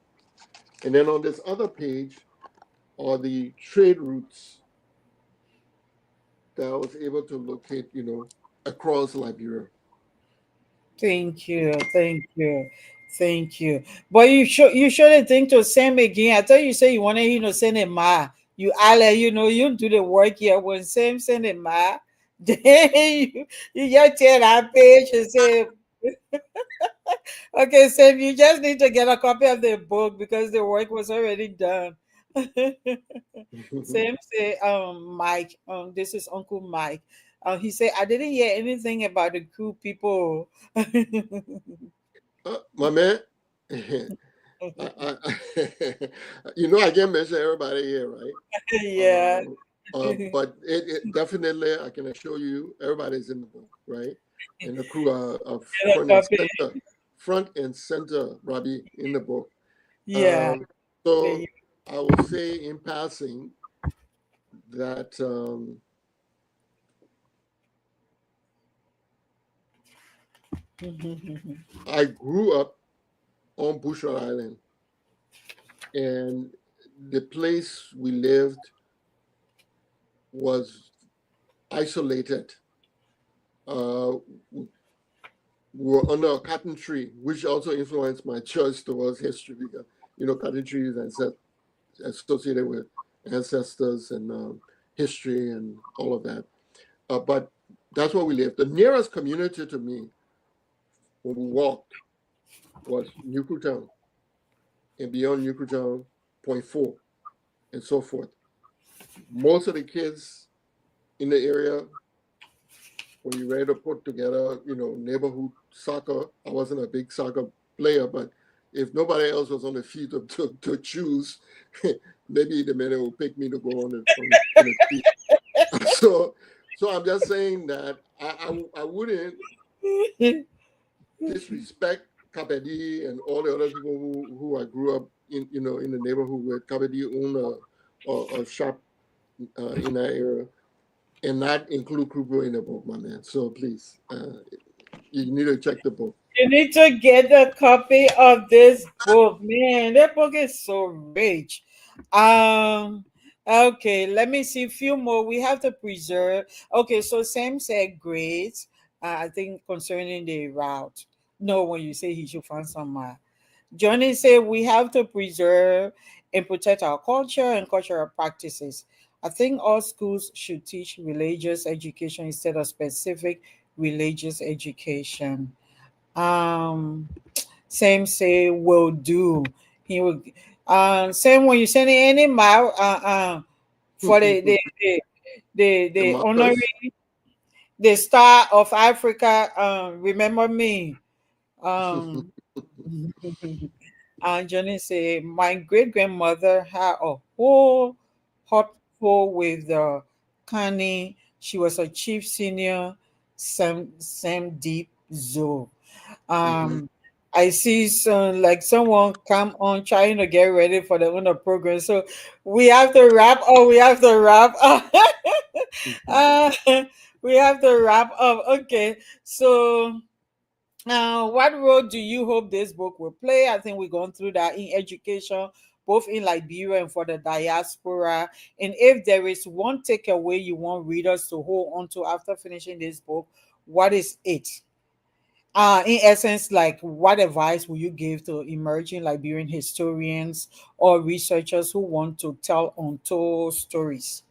And then on this other page, are the trade routes that I was able to locate, across Liberia. Thank you, thank you, thank you. But you shouldn't think to send again. I thought you say you wanted send a ma. You alle, you do the work here when send a ma. Then you just tear that page and say, okay, Sam, you just need to get a copy of the book because the work was already done. Sam say, Mike, this is Uncle Mike. He said, I didn't hear anything about the crew people. My man, I I can't mention everybody here, right? Yeah. But it definitely, I can assure you, everybody's in the book, right? And the crew are Get a copy. front and center, Robbie, in the book. Yeah. So I will say in passing that I grew up on Bushra Island, and the place we lived was isolated. We were under a cotton tree, which also influenced my choice towards history because cotton trees and associated with ancestors and history and all of that. But that's where we lived. The nearest community to me when we walked was Nuku Town, and beyond Nuku Town, Point Four, and so forth. Most of the kids in the area, when you ready to put together, neighborhood soccer, I wasn't a big soccer player, but if nobody else was on the field to choose, maybe the men will pick me to go on the team. So I'm just saying that I wouldn't disrespect Kabedi and all the other people who I grew up in the neighborhood with. Kabedi owned a shop in that area, and not include Kruger in the book, my man. So please, you need to check the book. You need to get a copy of this book, man. That book is so rich. Um, okay, let me see a few more. We have to preserve. Okay, so Sam said great. I think concerning the route. No, when you say he should find some. Johnny said we have to preserve and protect our culture and cultural practices. I think all schools should teach religious education instead of specific religious education. Um, Same say will do. He will. Same when you send any mail. For The the Marcus. honorary the Star of Africa. Remember me. Um. And Johnny say, my great grandmother had a whole hot pot with the canny. She was a chief senior, Sam Deep Zoo. Mhm. I see some like someone come on trying to get ready for the owner program. So we have to wrap up. We have to wrap up. uh, we have to wrap up. Okay. So what role do you hope this book will play? I think we're going through that in education, both in Liberia and for the diaspora. And if there is one takeaway you want readers to hold on to after finishing this book, what is it? In essence, like what advice will you give to emerging Liberian historians or researchers who want to tell untold stories?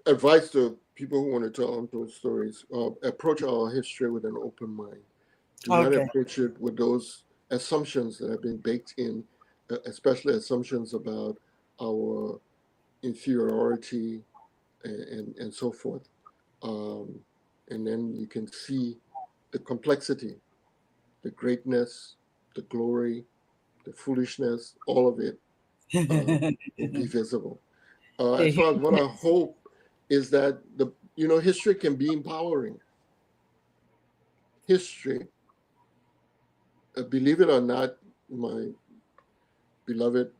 Advice to people who want to tell untold stories: approach our history with an open mind. Do not Okay. approach it with those assumptions that have been baked in, especially assumptions about our inferiority and so forth. Um, and then you can see the complexity, the greatness, the glory, the foolishness, all of it will be visible. As far as what I hope is that history can be empowering. History, believe it or not, my beloved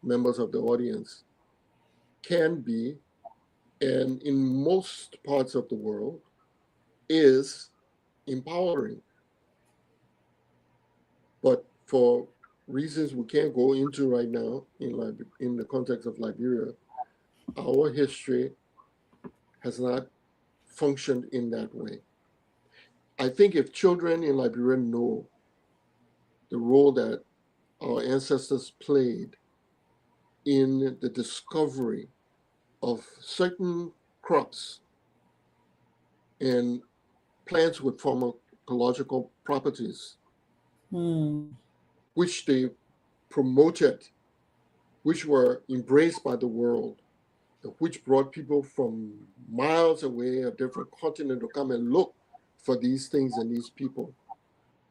members of the audience, can be, and in most parts of the world, is empowering. But for reasons we can't go into right now in the context of Liberia, our history has not functioned in that way. I think if children in Liberia know the role that our ancestors played in the discovery of certain crops and plants with pharmacological properties, which they promoted, which were embraced by the world, which brought people from miles away, a different continent, to come and look for these things and these people.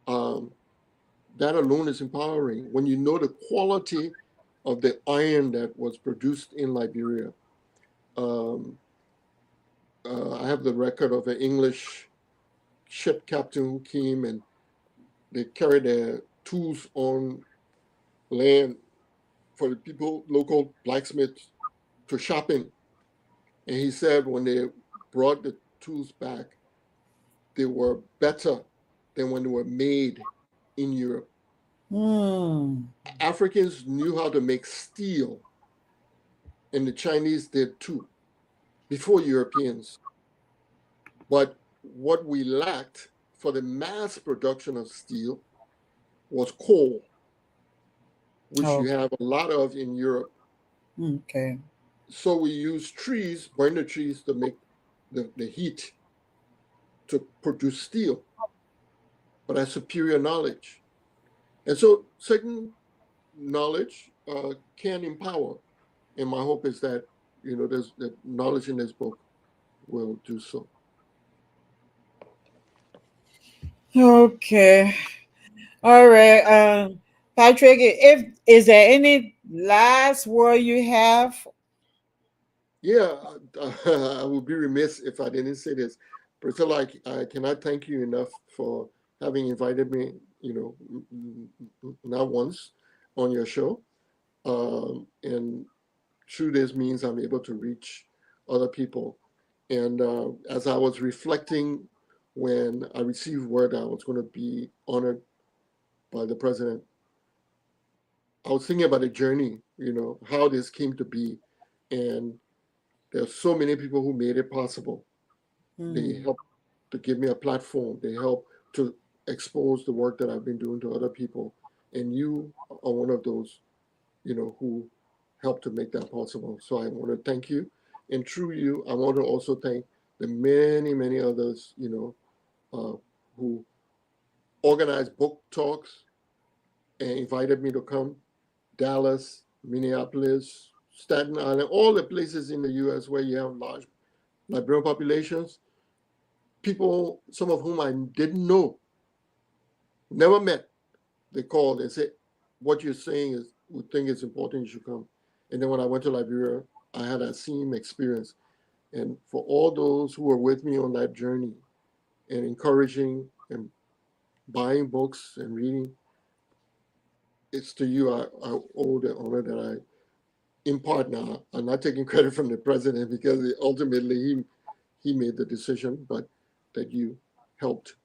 That alone is empowering. When you know the quality of the iron that was produced in Liberia. I have the record of an English ship captain who came and they carried their tools on land for the people, local blacksmiths, to sharpen. And he said when they brought the tools back, they were better than when they were made in Europe. Africans knew how to make steel, and the Chinese did too, before Europeans. But what we lacked for the mass production of steel was coal, which you have a lot of in Europe. Okay. So we use trees, burn the trees to make the heat to produce steel, but that's superior knowledge. And so certain knowledge can empower. And my hope is that, there's the knowledge in this book will do so. Okay. All right. Patrick, is there any last word you have? Yeah, I would be remiss if I didn't say this. Priscilla, I cannot thank you enough for having invited me, not once on your show. And through this means I'm able to reach other people. And as I was reflecting when I received word I was going to be honored by the president, I was thinking about the journey, how this came to be. And there's so many people who made it possible. They helped to give me a platform. They helped to expose the work that I've been doing to other people. And you are one of those, who helped to make that possible. So I want to thank you. And through you, I want to also thank the many, many others, who organized book talks and invited me to come. Dallas, Minneapolis, Staten Island, all the places in the U.S. where you have large Liberian populations, people, some of whom I didn't know, never met, they called and said, what you're saying is, we think it's important, you should come. And then when I went to Liberia, I had that same experience. And for all those who were with me on that journey and encouraging and buying books and reading, it's to you I owe the honor that I impart now. I'm not taking credit from the president because ultimately he made the decision, but that you helped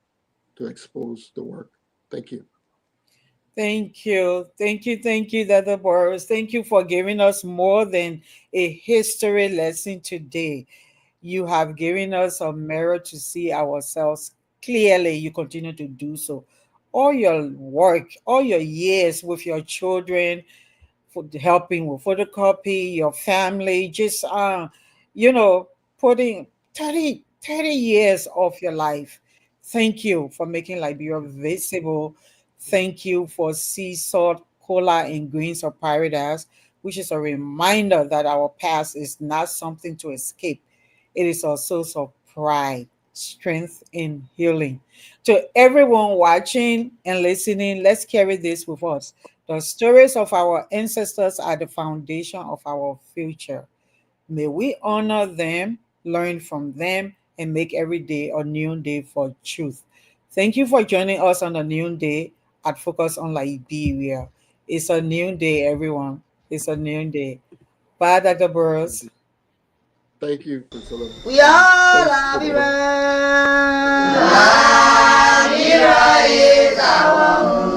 to expose the work. Thank you. Thank you. Thank you. Thank you, Dr. Boros. Thank you for giving us more than a history lesson today. You have given us a mirror to see ourselves clearly. You continue to do so. All your work, all your years with your children, for helping with photocopy, your family, just putting 30 years of your life. Thank you for making Liberia visible. Thank you for sea salt, cola, and grains of paradise, which is a reminder that our past is not something to escape. It is a source of pride, strength, and healing. To everyone watching and listening, let's carry this with us. The stories of our ancestors are the foundation of our future. May we honor them, learn from them, and make every day a new day for truth. Thank you for joining us on a new day at Focus on Liberia. It's a new day, everyone. It's a new day. Bye, Dr. Burrows. Thank you, Priscilla. We are Thanks for Liberia. Liberia is our home.